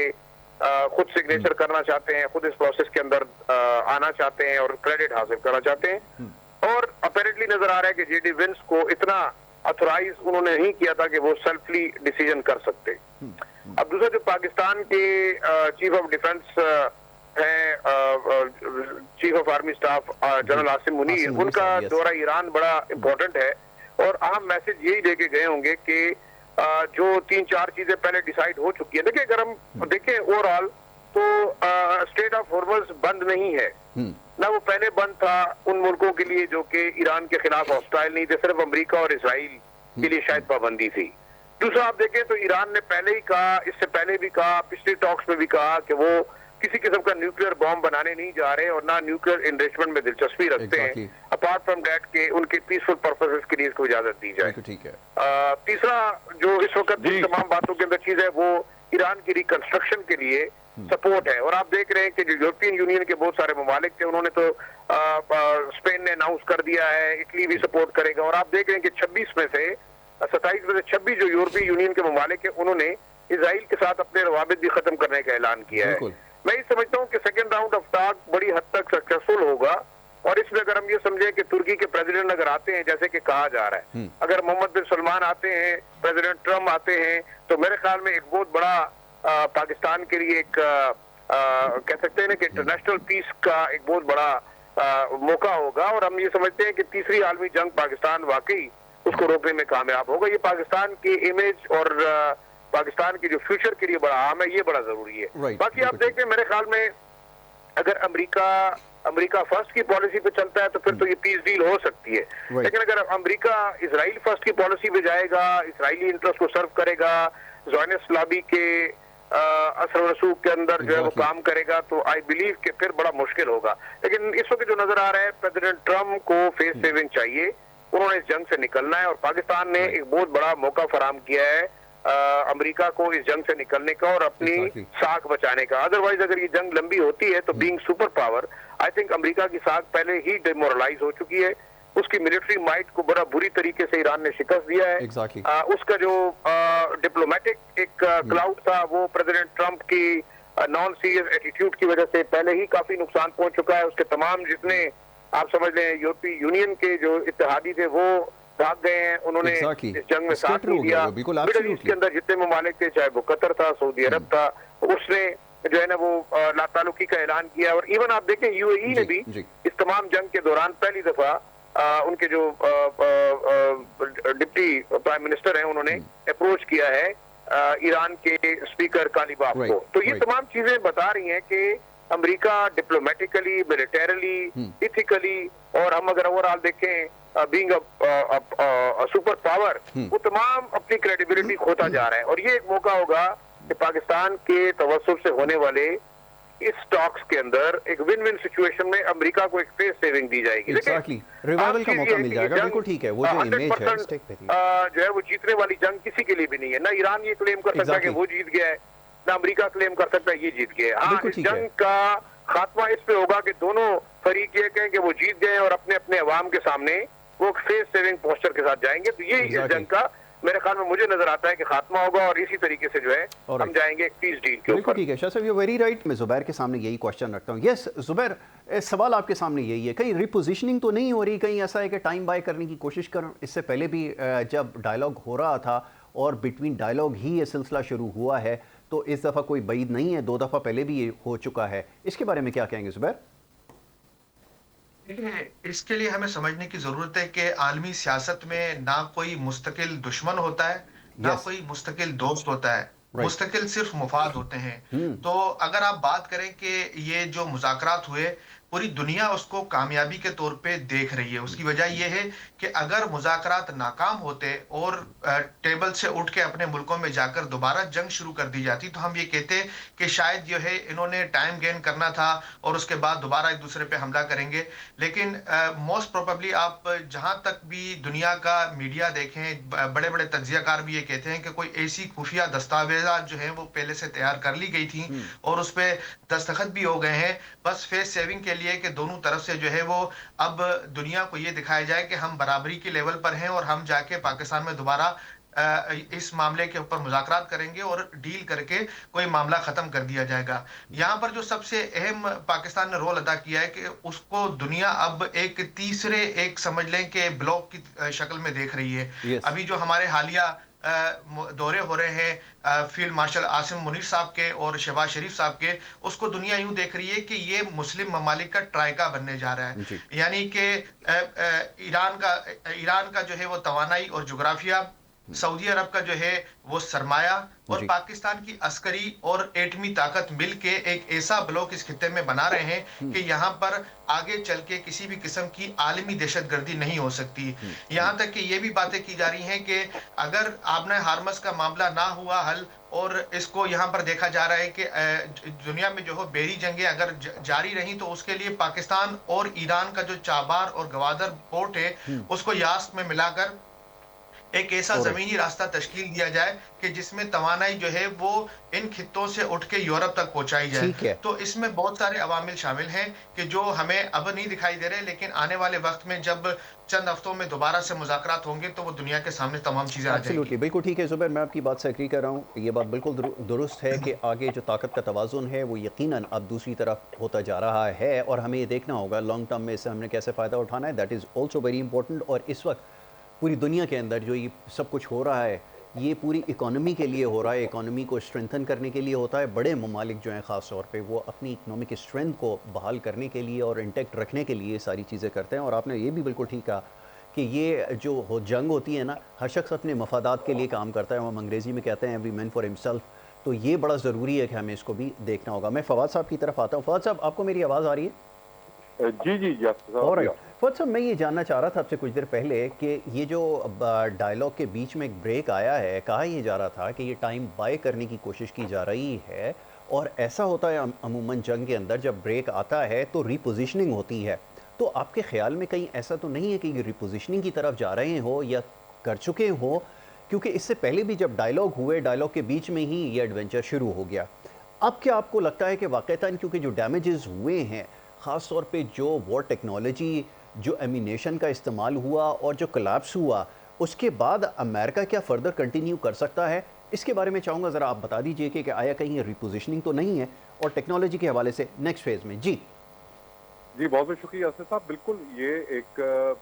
खुद सिग्नेचर करना चाहते हैं, खुद इस प्रोसेस के अंदर आना चाहते हैं और क्रेडिट हासिल करना चाहते हैं। और अपेरेंटली नजर आ रहा है कि जेडी वेंस को इतना ऑथोराइज उन्होंने नहीं किया था कि वो सेल्फली डिसीजन कर सकते। अब दूसरा, जो पाकिस्तान के चीफ ऑफ डिफेंस हैं chief of army staff general Asim Munir, उनका दौरा ईरान बड़ा इम्पोर्टेंट है और अहम मैसेज यही देके गए होंगे कि जो 3-4 चीजें पहले डिसाइड हो चुकी है। देखिए, अगर हम देखें ओवरऑल तो स्टेट ऑफ हॉर्मज़ बंद नहीं है ना, वो पहले बंद था उन मुल्कों के लिए जो कि ईरान के खिलाफ हॉस्टाइल नहीं थे, सिर्फ अमेरिका और इसराइल के लिए शायद पाबंदी थी। दूसरा, आप देखें तो ईरान ने पहले ही कहा, इससे पहले भी कहा, पिछली टॉक्स में भी कहा कि वो किसी किस्म का न्यूक्लियर बॉम्ब बनाने नहीं जा रहे और ना न्यूक्लियर इनरिचमेंट में दिलचस्पी रखते हैं, अपार्ट फ्रॉम दैट के उनके पीसफुल पर्पसेस के लिए इसको इजाजत दी जाए। ठीक है। तीसरा, जो इस वक्त तमाम बातों के अंदर चीज है, वो ईरान की रिकंस्ट्रक्शन के लिए सपोर्ट है। और आप देख रहे हैं कि जो यूरोपियन यूनियन के बहुत सारे ममालिक थे, उन्होंने तो स्पेन ने अनाउंस कर दिया है, इटली भी सपोर्ट करेगा। और आप देख रहे हैं कि 27 में से 26 जो यूरोपीय यूनियन के ममालिक है, उन्होंने इसराइल के साथ अपने रवाबित भी खत्म करने का ऐलान किया है। मैं ये समझता हूँ कि सेकेंड राउंड ऑफ टॉक बड़ी हद तक सक्सेसफुल होगा। और इसमें अगर हम ये समझें कि तुर्की के प्रेसिडेंट अगर आते हैं, जैसे कि कहा जा रहा है, अगर मोहम्मद बिन सलमान आते हैं, प्रेसिडेंट ट्रम्प आते हैं, तो मेरे ख्याल में एक बहुत बड़ा पाकिस्तान के लिए एक कह सकते हैं ना कि इंटरनेशनल पीस का एक बहुत बड़ा मौका होगा। और हम ये समझते हैं कि तीसरी आलमी जंग पाकिस्तान वाकई उसको रोकने में कामयाब होगा। ये पाकिस्तान की इमेज और पाकिस्तान के जो फ्यूचर के लिए बड़ा अहम है, ये बड़ा जरूरी है। बाकी आप देखते हैं, मेरे ख्याल में अगर अमेरिका फर्स्ट की पॉलिसी पे चलता है तो फिर तो ये पीस डील हो सकती है। लेकिन अगर अमेरिका इसराइल फर्स्ट की पॉलिसी पे जाएगा, इसराइली इंटरेस्ट को सर्व करेगा, ज़ोनिस्ट लॉबी के असर रसूख के अंदर जो है वो काम करेगा, तो आई बिलीव कि फिर बड़ा मुश्किल होगा। लेकिन इस वक्त जो नजर आ रहा है, प्रेसिडेंट ट्रम्प को फेस सेविंग चाहिए, उन्होंने इस जंग से निकलना है। और पाकिस्तान ने एक बहुत बड़ा मौका फराहम किया है अमेरिका को इस जंग से निकलने का और अपनी साख बचाने का। अदरवाइज अगर ये जंग लंबी होती है तो being super power, I think America की साख पहले ही डिमोरलाइज हो चुकी है। उसकी मिलिट्री माइट को बड़ा बुरी तरीके से ईरान ने शिकस्त दिया है। उसका जो डिप्लोमेटिक एक क्लाउड था, वो प्रेसिडेंट ट्रम्प की नॉन सीरियस एटीट्यूड की वजह से पहले ही काफी नुकसान पहुंच चुका है। उसके तमाम जितने आप समझ लें यूरोपीय यूनियन के जो इत्तेहादी थे वो भाग गए हैं, उन्होंने इस जंग में साथ नहीं दिया। मिडल ईस्ट के अंदर जितने ममालिक थे, चाहे वो कतर था, सऊदी अरब था, उसने जो है ना वो लातालुकी का ऐलान किया। और इवन आप देखें यूएई ने भी इस तमाम जंग के दौरान पहली दफा उनके जो डिप्टी प्राइम मिनिस्टर हैं, उन्होंने अप्रोच किया है ईरान के स्पीकर कालीबाफ को। तो ये तमाम चीजें बता रही हैं कि अमेरिका डिप्लोमेटिकली, मिलिटरली, इथिकली, और हम अगर ओवरऑल देखें बीइंग अ सुपर पावर, वो तमाम अपनी क्रेडिबिलिटी खोता जा रहा है। और ये एक मौका होगा कि पाकिस्तान के तवस्सुल से होने वाले इस टॉक्स के अंदर एक विन विन सिचुएशन में अमेरिका को एक फेस सेविंग दी जाएगी। रिवाइवल का मौका मिल जाएगा। बिल्कुल ठीक है, वो जो इमेज है जो है वो जीतने वाली जंग किसी के लिए भी नहीं है। ना ईरान ये क्लेम कर सकता है कि वो जीत गया है, ना अमेरिका क्लेम कर सकता है ये जीत गया है। हाँ, इस जंग का खात्मा इस पे होगा कि दोनों फरीक ये कहें कि वो जीत गए और अपने अपने अवाम के सामने वो फेस सेविंग पोस्टर के साथ जाएंगे। तो ये इस जंग का मेरे ख्याल में मुझे नजर आता है कि खात्मा होगा और इसी तरीके से जो है हम जाएंगे एक पीस डील के ऊपर। ठीक है शाह साहब, यू वेरी राइट। मैं जुबैर के सामने यही क्वेश्चन रखता हूँ। यस जुबैर, सवाल आपके सामने यही है, कहीं रिपोजिशनिंग तो नहीं हो रही? कहीं ऐसा है कि टाइम बाय करने की कोशिश कर, इससे पहले भी जब डायलॉग हो रहा था और बिटवीन डायलॉग ही ये सिलसिला शुरू हुआ है, तो इस दफ़ा कोई बईद नहीं है, 2 दफ़ा पहले भी ये हो चुका है। इसके बारे में क्या कहेंगे जुबैर? इसके लिए हमें समझने की जरूरत है कि आलमी सियासत में ना कोई मुस्तकिल दुश्मन होता है, ना कोई मुस्तकिल दोस्त होता है, मुस्तकिल सिर्फ मुफाद होते हैं। तो अगर आप बात करें कि ये जो मुज़ाकरात हुए, पूरी दुनिया उसको कामयाबी के तौर पे देख रही है। उसकी वजह यह है कि अगर मुज़ाकरात नाकाम होते और टेबल से उठ के अपने मुल्कों में जाकर दोबारा जंग शुरू कर दी जाती, तो हम ये कहते कि शायद जो है इन्होंने टाइम गेन करना था और उसके बाद दोबारा एक दूसरे पे हमला करेंगे। लेकिन मोस्ट प्रोबेबली आप जहां तक भी दुनिया का मीडिया देखें, बड़े बड़े तज्जियाकार भी ये कहते हैं कि कोई ऐसी खुफिया दस्तावेजात जो है वो पहले से तैयार कर ली गई थी और उस पर दस्तखत भी हो गए हैं, बस फेस सेविंग के लिए कि दोनों तरफ से जो है वो अब दुनिया को ये दिखाया जाए कि हम बराबरी के लेवल पर हैं और हम जाके पाकिस्तान में दोबारा इस मामले के ऊपर मुज़ाकरात करेंगे और डील करके कोई मामला खत्म कर दिया जाएगा। यहाँ पर जो सबसे अहम पाकिस्तान ने रोल अदा किया है कि उसको दुनिया अब एक तीसरे, एक समझ लें कि ब्लॉक की शक्ल में देख रही है। अभी जो हमारे हालिया दौरे हो रहे हैं फील्ड मार्शल आसिम मुनीर साहब के और शहबाज शरीफ साहब के, उसको दुनिया यूं देख रही है कि ये मुस्लिम ममालिक का ट्राइका बनने जा रहा है। जी यानी कि ईरान का जो है वो तवानाई और जोग्राफिया, सऊदी अरब का जो है वो सरमाया, और जी पाकिस्तान की अस्करी और एटमी ताकत मिलके एक ऐसा ब्लॉक इस खित्ते में बना रहे हैं कि यहाँ पर आगे चल के किसी भी किस्म की आलमी दहशतगर्दी नहीं हो सकती। यहाँ तक कि ये भी बातें की जा रही हैं कि अगर आपने हार्मस का मामला ना हुआ हल, और इसको यहाँ पर देखा जा रहा है कि दुनिया में जो है बेरी जंगें अगर जारी रही, तो उसके लिए पाकिस्तान और ईरान का जो चाबार और गवादर पोर्ट है उसको यास्क में मिलाकर एक ऐसा और जमीनी रास्ता तश्कील दिया जाए कि जिसमें तवानाई जो है वो इन खित्तों से उठ के यूरोप तक पहुंचाई जाए। ठीक है। तो इसमें बहुत सारे अवामिल शामिल हैं कि जो हमें अब नहीं दिखाई दे रहे, लेकिन आने वाले वक्त में जब चंद हफ्तों में दोबारा से मुज़ाकरात होंगे तो वो दुनिया के सामने तमाम चीजें आ जाएंगी। एब्सोल्युटली, बिल्कुल ठीक है ज़ुबैर, मैं आपकी बात से एग्री कर रहा हूँ। ये बात बिल्कुल दुरुस्त है कि आगे जो ताकत का तवाज़ुन है वो यकीनन अब दूसरी तरफ होता जा रहा है, और हमें ये देखना होगा लॉन्ग टर्म में इससे हमने कैसे फ़ायदा उठाना है। That is also very important. और इस वक्त पूरी दुनिया के अंदर जो ये सब कुछ हो रहा है, ये पूरी इकोनॉमी के लिए हो रहा है, इकोनॉमी को स्ट्रेंथन करने के लिए होता है। बड़े ममालिक जो हैं ख़ास तौर पे वो अपनी इकोनॉमिक स्ट्रेंथ को बहाल करने के लिए और इंटैक्ट रखने के लिए सारी चीज़ें करते हैं। और आपने ये भी बिल्कुल ठीक कहा कि ये जो जंग होती है ना, हर शख्स अपने मफादात के लिए काम करता है, हम अंग्रेज़ी में कहते हैं एवरी मैन फॉर हिमसेल्फ। तो ये बड़ा ज़रूरी है कि हमें इसको भी देखना होगा। मैं फवाद साहब की तरफ आता हूँ। फवाद साहब, आपको मेरी आवाज़ आ रही है? जी जी जी ऑलराइट फवाद साहब, मैं ये जानना चाह रहा था आपसे कुछ देर पहले कि ये जो डायलॉग के बीच में एक ब्रेक आया है, कहा यह जा रहा था कि ये टाइम बाय करने की कोशिश की जा रही है, और ऐसा होता है अमूमन जंग के अंदर जब ब्रेक आता है तो रिपोजिशनिंग होती है। तो आपके ख्याल में कहीं ऐसा तो नहीं है कि ये रिपोजिशनिंग की तरफ जा रहे हो या कर चुके हो? क्योंकि इससे पहले भी जब डायलॉग हुए, डायलॉग के बीच में ही ये एडवेंचर शुरू हो गया। अब क्या आपको लगता है कि वाक़ईतन क्योंकि जो डैमेजेस हुए हैं, ख़ास तौर पे जो वॉर टेक्नोलॉजी, जो एमिनेशन का इस्तेमाल हुआ और जो कोलैप्स हुआ, उसके बाद अमेरिका क्या फ़र्दर कंटिन्यू कर सकता है? इसके बारे में चाहूँगा ज़रा आप बता दीजिए कि आया कहीं रिपोजिशनिंग तो नहीं है, और टेक्नोलॉजी के हवाले से नेक्स्ट फेज़ में। जी जी, बहुत बहुत शुक्रिया असद साहब। बिल्कुल ये एक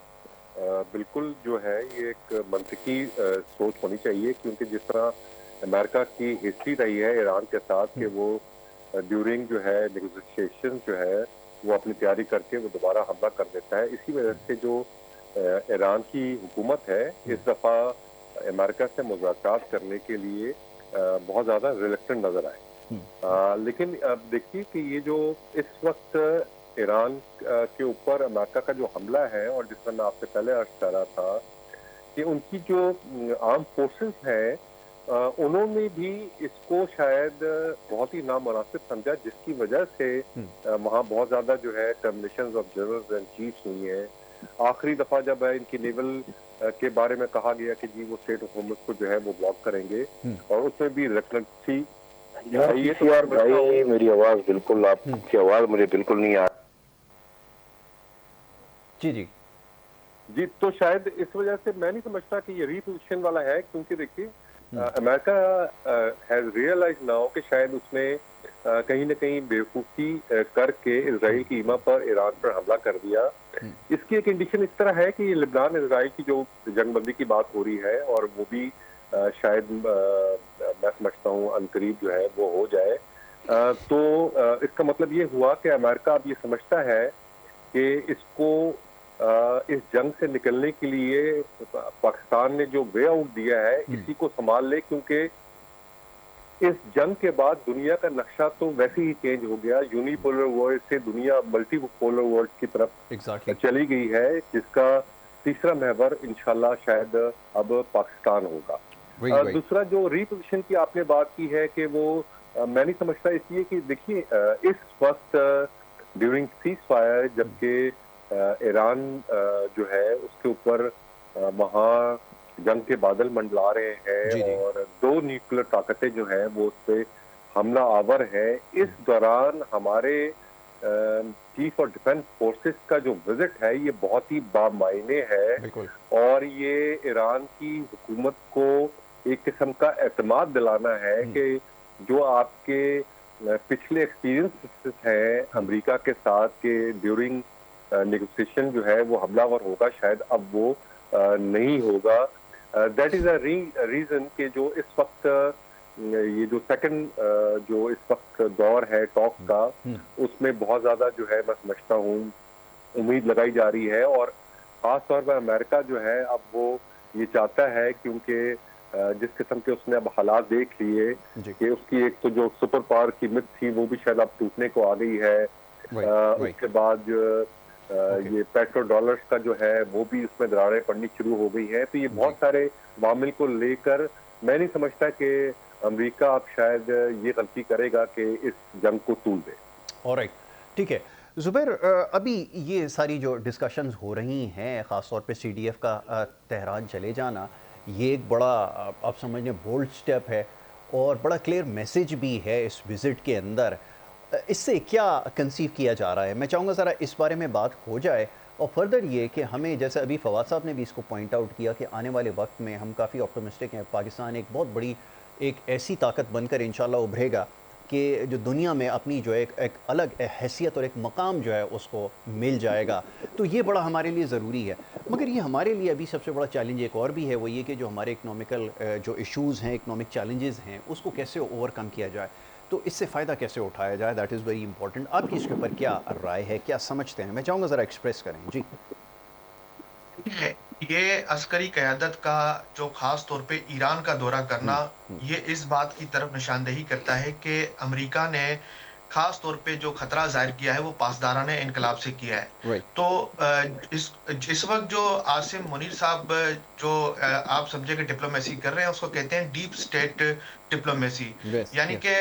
बिल्कुल जो है ये एक मंतकी सोच होनी चाहिए, क्योंकि जिस तरह अमेरिका की हिस्ट्री रही है ईरान के साथ कि वो ड्यूरिंग जो है नेगोशिएशन जो है वो अपनी तैयारी करके वो दोबारा हमला कर देता है। इसी वजह से जो ईरान की हुकूमत है इस दफ़ा अमेरिका से मुज़ाकरात करने के लिए बहुत ज़्यादा रिलेक्टेंट नज़र आए। लेकिन अब देखिए कि ये जो इस वक्त ईरान के ऊपर अमेरिका का जो हमला है, और जिस तरह मैं आपसे पहले अर्ज कर रहा था कि उनकी जो आर्म फोर्सेस हैं उन्होंने भी इसको शायद बहुत ही नामुनासिब समझा, जिसकी वजह से वहाँ बहुत ज्यादा जो है termination of generals and chiefs हुई हैं। आखिरी दफा जब है इनकी नेवल के बारे में कहा गया कि जी वो स्टेट ऑफ होमस को जो है वो ब्लॉक करेंगे, और उसमें भी रिलेक्टेंट थी। ये तो यार भाई मेरी आवाज बिल्कुल, आपकी आवाज मुझे बिल्कुल नहीं आ जी जी जी, तो शायद इस वजह से मैं नहीं समझता कि ये रीपोजिशन वाला है, क्योंकि देखिए अमेरिका हैज रियलाइज नाउ कि शायद उसने कहीं ना कहीं बेवकूफ़ी करके इजराइल की ईमा पर ईरान पर हमला कर दिया। इसकी एक कंडीशन इस तरह है कि लेबनान इजराइल की जो जंगबंदी की बात हो रही है, और वो भी शायद मैं समझता हूँ अनकरीब जो है वो हो जाए। तो इसका मतलब ये हुआ कि अमेरिका अब ये समझता है कि इसको इस जंग से निकलने के लिए पाकिस्तान ने जो वे आउट दिया है इसी को संभाल ले, क्योंकि इस जंग के बाद दुनिया का नक्शा तो वैसे ही चेंज हो गया। यूनिपोलर वर्ल्ड से दुनिया मल्टीपोलर वर्ल्ड की तरफ चली गई है, जिसका तीसरा महवर इंशाल्लाह शायद अब पाकिस्तान होगा। दूसरा जो रिपोजिशन की आपने बात की है कि वो मैं नहीं समझता, इसलिए कि देखिए इस वक्त ड्यूरिंग सीज फायर जबकि ईरान जो है उसके ऊपर वहाँ जंग के बादल मंडला रहे हैं और दो न्यूक्लियर ताकतें जो हैं वो उस पर हमला आवर है। इस दौरान हमारे चीफ ऑफ डिफेंस फोर्सेस का जो विजिट है ये बहुत ही बामायने है, और ये ईरान की हुकूमत को एक किस्म का एतमाद दिलाना है कि जो आपके पिछले एक्सपीरियंस हैं अमेरिका के साथ के ड्यूरिंग नेगोशिएशन जो है वो हमलावर होगा, शायद अब वो नहीं होगा। दैट इज अ रीजन कि जो इस वक्त ये जो सेकंड जो इस वक्त दौर है टॉक का, उसमें बहुत ज्यादा जो है मैं समझता हूँ उम्मीद लगाई जा रही है। और खास तौर पर अमेरिका जो है अब वो ये चाहता है, क्योंकि जिस किस्म के उसने अब हालात देख लिए कि उसकी एक तो जो सुपर पावर की मिथ थी वो भी शायद अब टूटने को आ गई है। उसके बाद ये पेट्रो डॉलर्स का जो है वो भी उसमें दरारें पड़नी शुरू हो गई है। तो ये बहुत सारे मामले को लेकर मैं नहीं समझता कि अमेरिका अब शायद ये गलती करेगा कि इस जंग को तूल दे। ऑलराइट, ठीक है ज़ुबैर, अभी ये सारी जो डिस्कशंस हो रही हैं, ख़ास तौर पे CDF का तेहरान चले जाना, ये एक बड़ा आप समझने बोल्ड स्टेप है और बड़ा क्लियर मैसेज भी है इस विज़िट के अंदर। इससे क्या कंसीव किया जा रहा है, मैं चाहूँगा ज़रा इस बारे में बात हो जाए। और फर्दर ये कि हमें, जैसे अभी फवाद साहब ने भी इसको पॉइंट आउट किया कि आने वाले वक्त में हम काफ़ी ऑप्टिमिस्टिक हैं, पाकिस्तान एक बहुत बड़ी एक ऐसी ताकत बनकर इंशाल्लाह उभरेगा कि जो दुनिया में अपनी जो एक अलग हैसियत और एक मकाम जो है उसको मिल जाएगा। तो ये बड़ा हमारे लिए ज़रूरी है। मगर ये हमारे लिए अभी सबसे बड़ा चैलेंज एक और भी है, वो ये कि जो हमारे इकनॉमिकल जो इश्यूज़ हैं, इकनॉमिक चैलेंजेस हैं, उसको कैसे ओवरकम किया जाए, तो इससे फ़ायदा कैसे उठाया जाए, दैट इज़ वेरी इंपॉर्टेंट। आपकी इसके ऊपर क्या राय है, क्या समझते हैं, मैं चाहूँगा ज़रा एक्सप्रेस करें जी। ये अस्करी क़यादत का जो खास तौर पे ईरान का दौरा करना, ये इस बात की तरफ निशानदेही करता है कि अमेरिका ने खास तौर पे जो खतरा जाहिर किया है वो पासदाराना इनकलाब से किया है। तो इस वक्त जो आसिम मुनीर साहब जो आप समझे कि डिप्लोमेसी कर रहे हैं, उसको कहते हैं डीप स्टेट डिप्लोमेसी, यानी कि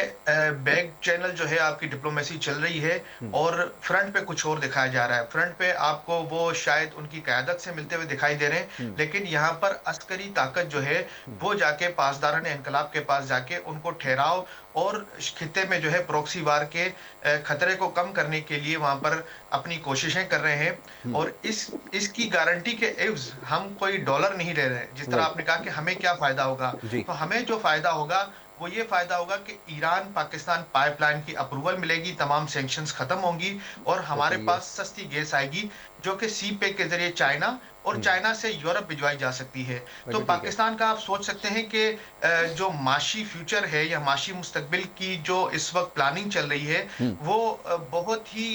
बैक चैनल जो है आपकी डिप्लोमेसी चल रही है और फ्रंट पे कुछ और दिखाया जा रहा है। फ्रंट पे आपको वो शायद उनकी क़यादत से मिलते हुए दिखाई दे रहे हैं, लेकिन यहाँ पर अस्करी ताकत जो है वो जाके पासदाराना इनकलाब के पास जाके उनको ठहराव और खित्ते में जो है प्रॉक्सी वार के खतरे को कम करने के लिए वहां पर अपनी कोशिशें कर रहे हैं। और इसकी गारंटी के एवज हम कोई डॉलर नहीं ले रहे। जिस तरह आपने कहा कि हमें क्या फायदा होगा, तो हमें जो फायदा होगा वो ये फायदा होगा कि ईरान पाकिस्तान पाइपलाइन की अप्रूवल मिलेगी, तमाम सैंक्शंस खत्म होंगी और हमारे पास सस्ती गैस आएगी जो कि सी पैक के जरिए चाइना और चाइना से यूरोप भिजवाई जा सकती है। तो पाकिस्तान का आप सोच सकते हैं कि जो माशी फ्यूचर है या माशी मुस्तकबिल की जो इस वक्त प्लानिंग चल रही है वो बहुत ही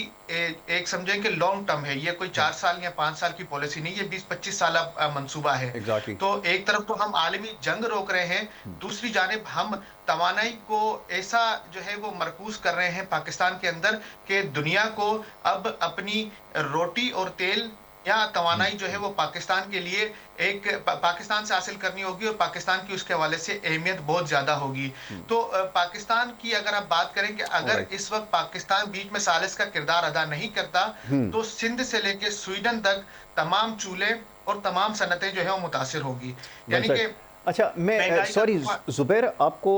एक समझें कि लॉन्ग टर्म है। ये कोई 4 साल या 5 साल की पॉलिसी नहीं, ये 20-25 साल मंसूबा है। तो एक तरफ तो हम आलमी जंग रोक रहे हैं, दूसरी जानिब हम तवानाई को ऐसा जो है वो मरकूज कर रहे हैं पाकिस्तान के अंदर कि दुनिया को अब अपनी रोटी और तेल या तवानाई जो है वो पाकिस्तान के लिए एक पाकिस्तान से हासिल करनी होगी और पाकिस्तान की उसके हवाले से अहमियत बहुत ज्यादा होगी। तो पाकिस्तान की अगर आप बात करें कि अगर इस वक्त पाकिस्तान बीच में सालिस का किरदार अदा नहीं करता तो सिंध से लेकर स्वीडन तक तमाम चूल्हे और तमाम सनतें जो है वो मुतासिर होगी। यानी कि अच्छा, मैं सॉरी ज़ुबैर आपको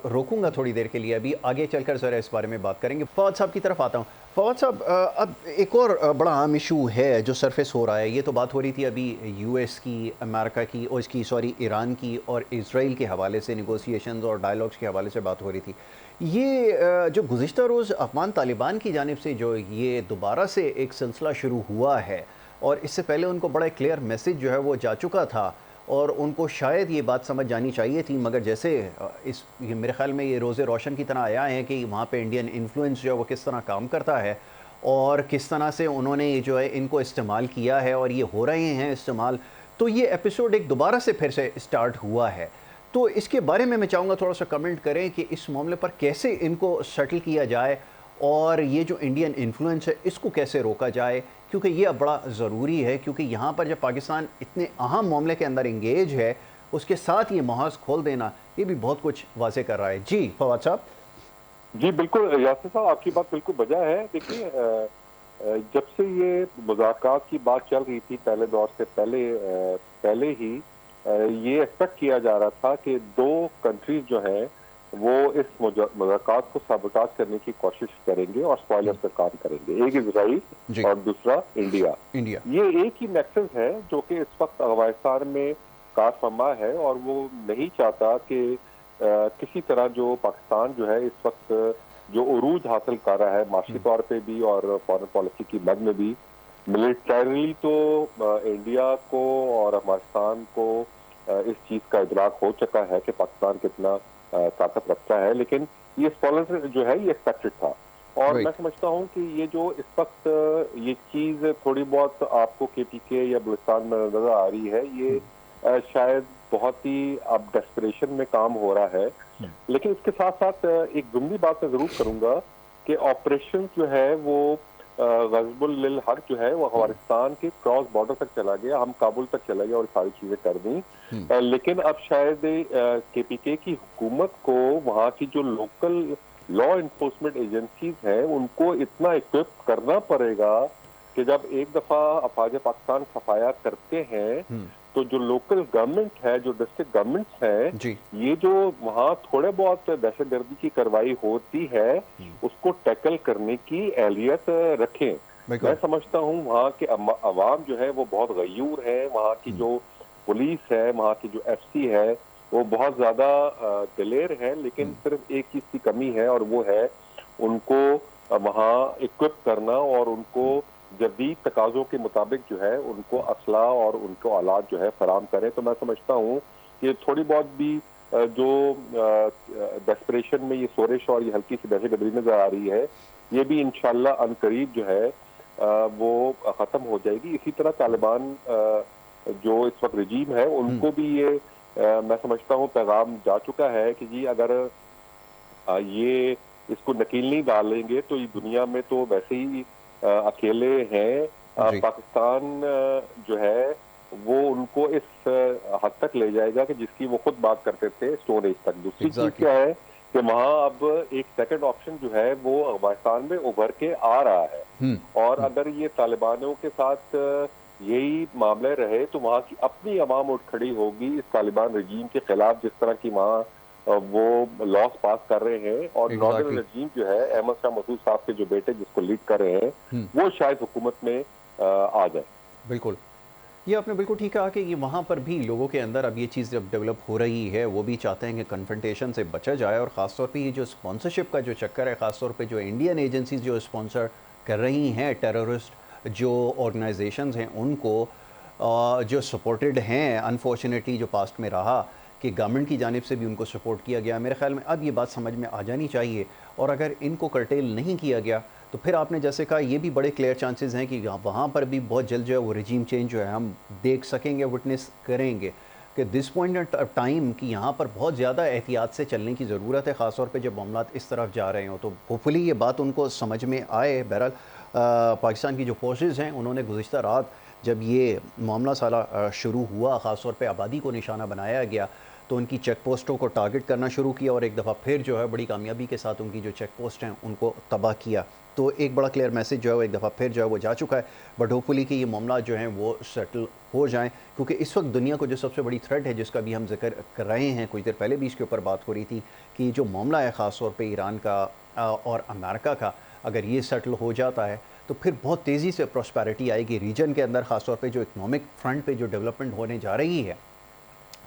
रोकूंगा थोड़ी देर के लिए, अभी आगे चलकर ज़रा इस बारे में बात करेंगे। फवाद साहब की तरफ आता हूँ। फवाद साहब, अब एक और बड़ा आम इशू है जो सरफेस हो रहा है। ये तो बात हो रही थी अभी US की, अमेरिका की और इसकी ईरान की और इजराइल के हवाले से निगोसिएशंस और डायलॉग्स के हवाले से बात हो रही थी। ये जो गुज़िश्ता रोज़ अफ़गान तालिबान की जानिब से जो ये दोबारा से एक सिलसिला शुरू हुआ है, और इससे पहले उनको बड़ा क्लियर मैसेज जो है वो जा चुका था और उनको शायद ये बात समझ जानी चाहिए थी, मगर जैसे ये मेरे ख़्याल में ये रोज़े रोशन की तरह आया है कि वहाँ पे इंडियन इन्फ्लुएंस जो है वो किस तरह काम करता है और किस तरह से उन्होंने ये जो है इनको इस्तेमाल किया है और ये हो रहे हैं इस्तेमाल। तो ये एपिसोड एक दोबारा से फिर से स्टार्ट हुआ है, तो इसके बारे में मैं चाहूँगा थोड़ा सा कमेंट करें कि इस मामले पर कैसे इनको सेटल किया जाए और ये जो इंडियन इन्फ्लुएंस है इसको कैसे रोका जाए, क्योंकि ये अब बड़ा ज़रूरी है। क्योंकि यहाँ पर जब पाकिस्तान इतने अहम मामले के अंदर इंगेज है, उसके साथ ये महाज खोल देना ये भी बहुत कुछ वाज़े कर रहा है। जी फवाद साहब। जी बिल्कुल यासिर साहब, आपकी बात बिल्कुल वजह है। देखिए, जब से ये मुज़ाकरात की बात चल रही थी पहले दौर से पहले ही ये एक्सपेक्ट किया जा रहा था कि दो कंट्रीज जो हैं वो इस मुज़ाकरात को साबोटाज करने की कोशिश करेंगे और स्पॉयलर्स पे काम करेंगे। एक इजराइल और दूसरा इंडिया। ये एक ही नेक्सस है जो कि इस वक्त अफगानिस्तान में कारफरमा है और वो नहीं चाहता कि किसी तरह जो पाकिस्तान जो है इस वक्त जो उरूज हासिल कर रहा है माशी तौर पे भी और फॉरेन पॉलिसी की मद में भी, मिलिटरीली तो इंडिया को और अफगानिस्तान को इस चीज का इदराक हो चुका है कि पाकिस्तान कितना ताकत रखता है, लेकिन ये स्पॉइलर जो है ये एक्सपेक्टेड था। और मैं समझता हूँ कि ये जो इस वक्त ये चीज थोड़ी बहुत आपको KPK या बलूचिस्तान में नजर आ रही है, ये शायद बहुत ही अब डेस्परेशन में काम हो रहा है। लेकिन इसके साथ साथ एक जुमली बात मैं जरूर करूंगा कि ऑपरेशन जो है वो गज़बुल लिल हक जो है वो अफगानिस्तान के क्रॉस बॉर्डर तक चला गया, हम काबुल तक चला गया और सारी चीजें कर दी। लेकिन अब शायद KPK की हुकूमत को वहाँ की जो लोकल लॉ इन्फोर्समेंट एजेंसीज हैं उनको इतना इक्विप करना पड़ेगा कि जब एक दफा अफवाज पाकिस्तान सफाया करते हैं तो जो लोकल गवर्नमेंट है, जो डिस्ट्रिक्ट गवर्नमेंट्स हैं, ये जो वहाँ थोड़े बहुत दहशतगर्दी की कार्रवाई होती है उसको टैकल करने की एहलियत रखें। मैं समझता हूँ वहाँ के अवाम जो है वो बहुत गयूर है, वहाँ की जो पुलिस है, वहाँ की जो FC है वो बहुत ज्यादा दिलेर है, लेकिन सिर्फ एक चीज की कमी है और वो है उनको वहाँ इक्विप करना और उनको जदीद तकाजों के मुताबिक जो है उनको असला और उनको आलात जो है फराम करें। तो मैं समझता हूँ कि थोड़ी बहुत भी जो डेस्परेशन में ये सोरिश और ये हल्की सी दहशतगर्दी नजर आ रही है, ये भी इंशाल्लाह अनकरीब जो है वो खत्म हो जाएगी। इसी तरह तालिबान जो इस वक्त रजीम है उनको भी ये मैं समझता हूँ पैगाम जा चुका है कि जी अगर ये इसको नकील नहीं डालेंगे तो ये दुनिया में तो वैसे ही अकेले हैं। पाकिस्तान जो है वो उनको इस हद तक ले जाएगा कि जिसकी वो खुद बात करते थे स्टोन एज तक। दूसरी चीज क्या है कि वहाँ अब एक सेकंड ऑप्शन जो है वो अफगानिस्तान में उभर के आ रहा है, और अगर ये तालिबानों के साथ यही मामले रहे तो वहाँ की अपनी अवाम उठ खड़ी होगी इस तालिबान रजीम के खिलाफ, जिस तरह की वहाँ वो लॉस पास कर रहे हैं। और नॉर्दर्न रजीम जो है अहमद शाह मसूद साहब के जो बेटे जिसको लीड कर रहे हैं वो शायद हुकूमत में आ जाए। बिल्कुल, ये आपने बिल्कुल ठीक कहा कि ये वहाँ पर भी लोगों के अंदर अब ये चीज़ जब डेवलप हो रही है वो भी चाहते हैं कि कन्फ्रंटेशन से बचा जाए, और ख़ासतौर पे ये जो स्पॉन्सरशिप का जो चक्कर है, ख़ासतौर पे जो इंडियन एजेंसीज जो स्पॉन्सर कर रही हैं टेररिस्ट जो ऑर्गेनाइजेशंस हैं उनको जो सपोर्टेड हैं, अनफॉर्चुनेटली जो पास्ट में रहा कि गवर्नमेंट की जानिब से भी उनको सपोर्ट किया गया। मेरे ख्याल में अब ये बात समझ में आ जानी चाहिए, और अगर इनको कर्टेल नहीं किया गया तो फिर आपने जैसे कहा ये भी बड़े क्लियर चांसेस हैं कि वहाँ पर भी बहुत जल्द जो है वो रजीम चेंज जो है हम देख सकेंगे, विटनेस करेंगे कि दिस पॉइंट टाइम कि यहाँ पर बहुत ज़्यादा एहतियात से चलने की ज़रूरत है, ख़ासतौर पे जब मामलात इस तरफ जा रहे हों। तो होपफुली ये बात उनको समझ में आए। बहरहाल पाकिस्तान की जो फोर्सेज़ हैं उन्होंने गुज़िश्ता रात जब ये मामला साला शुरू हुआ, ख़ासतौर पे आबादी को निशाना बनाया गया, तो उनकी चेक पोस्टों को टारगेट करना शुरू किया और एक दफ़ा फिर जो है बड़ी कामयाबी के साथ उनकी जो चेक पोस्ट हैं उनको तबाह किया। तो एक बड़ा क्लियर मैसेज जो है वो एक दफ़ा फिर जो है वो जा चुका है। बट होपफुली कि ये मामला जो है वो सेटल हो जाएं, क्योंकि इस वक्त दुनिया को जो सबसे बड़ी थ्रेट है जिसका भी हम जिक्र कर रहे हैं, कुछ देर पहले भी इसके ऊपर बात हो रही थी कि जो मामला है ख़ासतौर पे ईरान का और अमेरिका का, अगर ये सेटल हो जाता है तो फिर बहुत तेज़ी से प्रॉस्पेरिटी आएगी रीजन के अंदर, ख़ासतौर पे जो इकनॉमिक फ्रंट पे जो डेवलपमेंट होने जा रही है,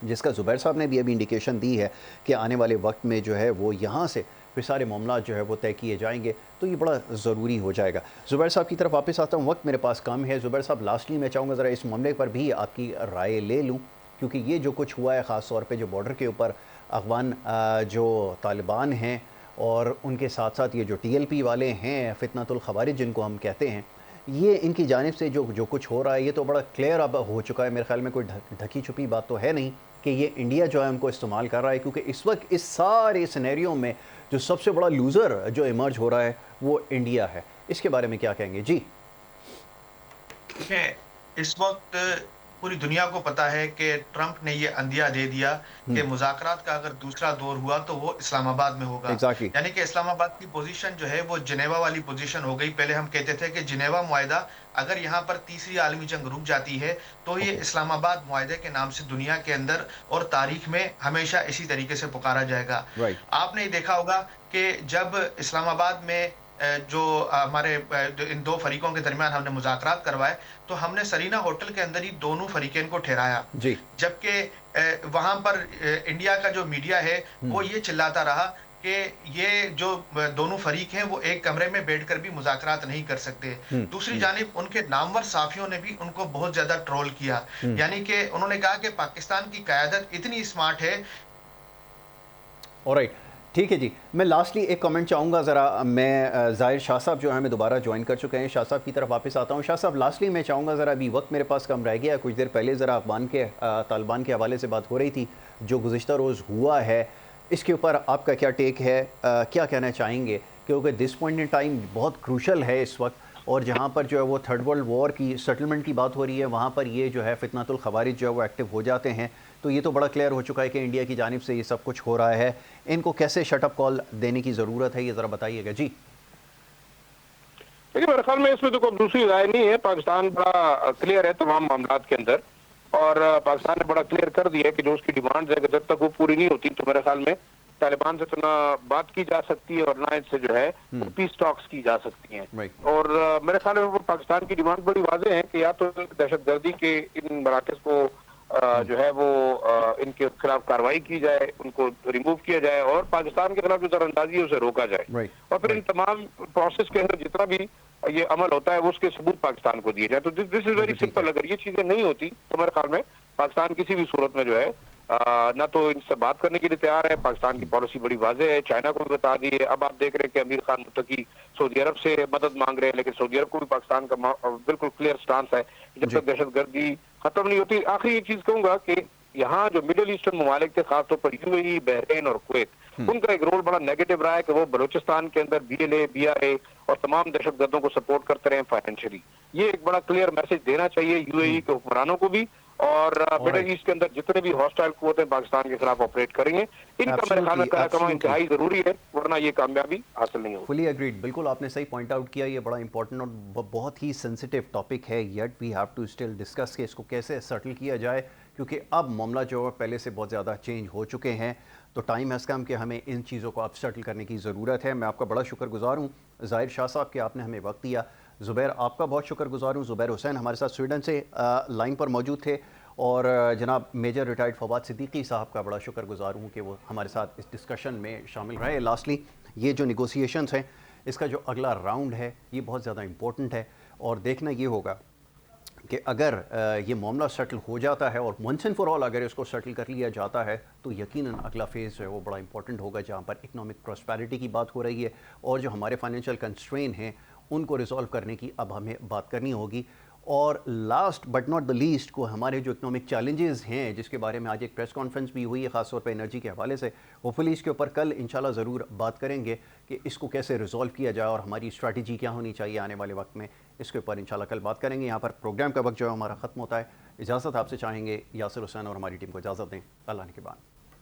जिसका ज़ुबैर साहब ने भी अभी इंडिकेशन दी है कि आने वाले वक्त में जो है वो यहाँ से फिर सारे मामला जो है वो तय किए जाएंगे। तो ये बड़ा ज़रूरी हो जाएगा। ज़ुबैर साहब की तरफ वापस आता हूँ, वक्त मेरे पास कम है। ज़ुबैर साहब, लास्टली मैं चाहूँगा ज़रा इस मामले पर भी आपकी राय ले लूँ, क्योंकि ये जो कुछ हुआ है ख़ास तौर पे जो बॉर्डर के ऊपर अफ़गान जो तालिबान हैं और उनके साथ साथ ये जो TLP वाले हैं, फितनतुल खवारिज जिनको हम कहते हैं, ये इनकी जानिब से जो कुछ हो रहा है ये तो बड़ा क्लियर अब हो चुका है। मेरे ख्याल में कोई ढकी छुपी बात तो है नहीं कि ये इंडिया जो है उनको इस्तेमाल कर रहा है, क्योंकि इस वक्त इस सारे सिनेरियो में जो सबसे बड़ा लूज़र जो इमर्ज हो रहा है वो इंडिया है। इसके बारे में क्या कहेंगे? जी देखिए, इस वक्त पूरी दुनिया को पता है कि ट्रंप ने ये अंदिया दे दिया कि मुज़ाकरात का अगर दूसरा दौर हुआ तो वो इस्लामाबाद में होगा। यानी कि इस्लामाबाद की पोजीशन जो है वो जिनेवा वाली पोजीशन हो गई। पहले हम कहते थे कि जिनेवा मुआहिदा अगर यहाँ पर तीसरी आलमी जंग रुक जाती है तो ये इस्लामाबाद मुआहिदे के नाम से दुनिया के अंदर और तारीख में हमेशा इसी तरीके से पुकारा जाएगा। आपने देखा होगा कि जब इस्लामाबाद में जो हमारे इन दो फरीकों के दरमियान हमने मुज़ाकरात करवाए तो हमने सरीना होटल के अंदर ही दोनों फरीकें को ठहराया, जबकि वहां पर इंडिया का जो मीडिया है वो ये चिल्लाता रहा कि ये जो दोनों फरीक हैं वो एक कमरे में बैठकर भी मुज़ाकरात नहीं कर सकते। दूसरी जानिब उनके नामवर साफियों ने भी उनको बहुत ज़्यादा ट्रोल किया। यानी कि उन्होंने कहा कि पाकिस्तान की क़यादत इतनी स्मार्ट है। ऑलराइट, ठीक है जी। मैं लास्टली एक कमेंट चाहूँगा ज़रा, मैं ज़ाहिर शाह साहब जो है हमें दोबारा ज्वाइन कर चुके हैं, शाह साहब की तरफ वापस आता हूँ। शाह साहब, लास्टली मैं चाहूँगा ज़रा, अभी वक्त मेरे पास कम रह गया। कुछ देर पहले ज़रा अफगान के तालिबान के हवाले से बात हो रही थी, जो गुज़िश्ता रोज़ हुआ है, इसके ऊपर आपका क्या टेक है, क्या कहना चाहेंगे? क्योंकि दिस पॉइंट इन टाइम बहुत क्रूशल है इस वक्त, और जहाँ पर जो है वो थर्ड वर्ल्ड वॉर की सेटलमेंट की बात हो रही है, वहाँ पर ये जो है फितनतुल खवारिज जो है वो एक्टिव हो जाते हैं। तो ये तो बड़ा क्लियर हो चुका है कि इंडिया की जानिब से ये सब कुछ हो रहा है। इनको कैसे शटअप कॉल देने की ज़रूरत है, ये ज़रा बताइएगा जी। देखिए, मेरे ख्याल में इसमें तो कोई दूसरी राय नहीं है। पाकिस्तान बड़ा क्लियर है तमाम मामलात के अंदर, और पाकिस्तान ने बड़ा क्लियर कर दिया है कि जो उसकी डिमांड है जब तक वो पूरी नहीं होती तो मेरे ख्याल में तालिबान से तो ना बात की जा सकती है और ना इससे जो है पीस टॉक्स की जा सकती हैं। और मेरे ख्याल में पाकिस्तान की डिमांड बड़ी वाज़ेह है कि या तो दहशतगर्दी के इन मराकज़ को जो है वो इनके खिलाफ कार्रवाई की जाए, उनको रिमूव किया जाए, और पाकिस्तान के खिलाफ जो दरअंदाजी है उसे रोका जाए, और फिर इन तमाम प्रोसेस के अंदर जितना भी ये अमल होता है वो उसके सबूत पाकिस्तान को दिए जाए। तो दिस इज वेरी सिंपल। अगर ये चीजें नहीं होती तो मेरे ख्याल में पाकिस्तान किसी भी सूरत में जो है ना तो इनसे बात करने के लिए तैयार है। पाकिस्तान की पॉलिसी बड़ी वाज़ेह है, चाइना को भी बता दी है। अब आप देख रहे हैं कि अमीर खान मुत्तकी सऊदी अरब से मदद मांग रहे हैं, लेकिन सऊदी अरब को भी पाकिस्तान का बिल्कुल क्लियर स्टांस है जब तक दहशतगर्दी खत्म नहीं होती। आखिरी एक चीज कहूंगा कि यहाँ जो मिडिल ईस्टर्न ममालिक थे, खासतौर पर यूएई, बहरीन और कुवैत, उनका एक रोल बड़ा नेगेटिव रहा है कि वो बलूचिस्तान के अंदर बीएलए, बीआरए और तमाम दहशतगर्दों को सपोर्ट करते रहे फाइनेंशियली। ये एक बड़ा क्लियर मैसेज देना चाहिए यूएई के हुक्मरानों को भी, और मिडिल ईस्ट के अंदर जितने भी हॉस्टाइल कुव्वतें पाकिस्तान के खिलाफ ऑपरेट करेंगे, इनका मेरे ख्याल में कमा इंतहाई जरूरी है, वरना ये कामयाबी हासिल नहीं होगी। फुली एग्रीड, बिल्कुल आपने सही पॉइंट आउट किया। ये बड़ा इंपॉर्टेंट और बहुत ही सेंसिटिव टॉपिक है, yet we have to still discuss कि इसको कैसे सेटल किया जाए, क्योंकि अब मामला जो है पहले से बहुत ज़्यादा चेंज हो चुके हैं। तो टाइम हैज़ कम कि हमें इन चीज़ों को अब सेटल करने की ज़रूरत है। मैं आपका बड़ा शुक्रगुजार हूँ ज़ाहिर शाह साहब कि आपने हमें वक्त दिया। ज़ुबैर, आपका बहुत शुक्रगुजार हूँ। ज़ुबैर हुसैन हमारे साथ स्वीडन से लाइन पर मौजूद थे, और जनाब मेजर रिटायर्ड फवाद सिद्दीकी साहब का बड़ा शुक्रगुजार हूँ कि वो हमारे साथ इस डिस्कशन में शामिल रहे। लास्टली, ये जो निगोसिएशंस हैं, इसका जो अगला राउंड है ये बहुत ज़्यादा इम्पोर्टेंट है, और देखना ये होगा कि अगर ये मामला सेटल हो जाता है और वंस एंड फॉर ऑल अगर इसको सेटल कर लिया जाता है तो यकीनन अगला फेज़ जो है वो बड़ा इंपॉर्टेंट होगा, जहाँ पर इकोनॉमिक प्रॉस्पेरिटी की बात हो रही है, और जो हमारे फाइनेंशियल कंस्ट्रेन हैं उनको रिजॉल्व करने की अब हमें बात करनी होगी। और last but not the least को हमारे जो इकोनॉमिक चैलेंजेस हैं, जिसके बारे में आज एक प्रेस कॉन्फ्रेंस भी हुई है ख़ासतौर पर एनर्जी के हवाले से, होपफुली इसके ऊपर कल इंशाल्लाह ज़रूर बात करेंगे कि इसको कैसे रिजॉल्व किया जाए और हमारी स्ट्रैटेजी क्या होनी चाहिए आने वाले वक्त में। इसके ऊपर इंशाल्लाह कल बात करेंगे। यहाँ पर प्रोग्राम का वक्त जो है हमारा ख़त्म होता है। इजाज़त आपसे चाहेंगे, यासिर हुसैन और हमारी टीम को इजाज़त दें। अल्लाह ने के बाद।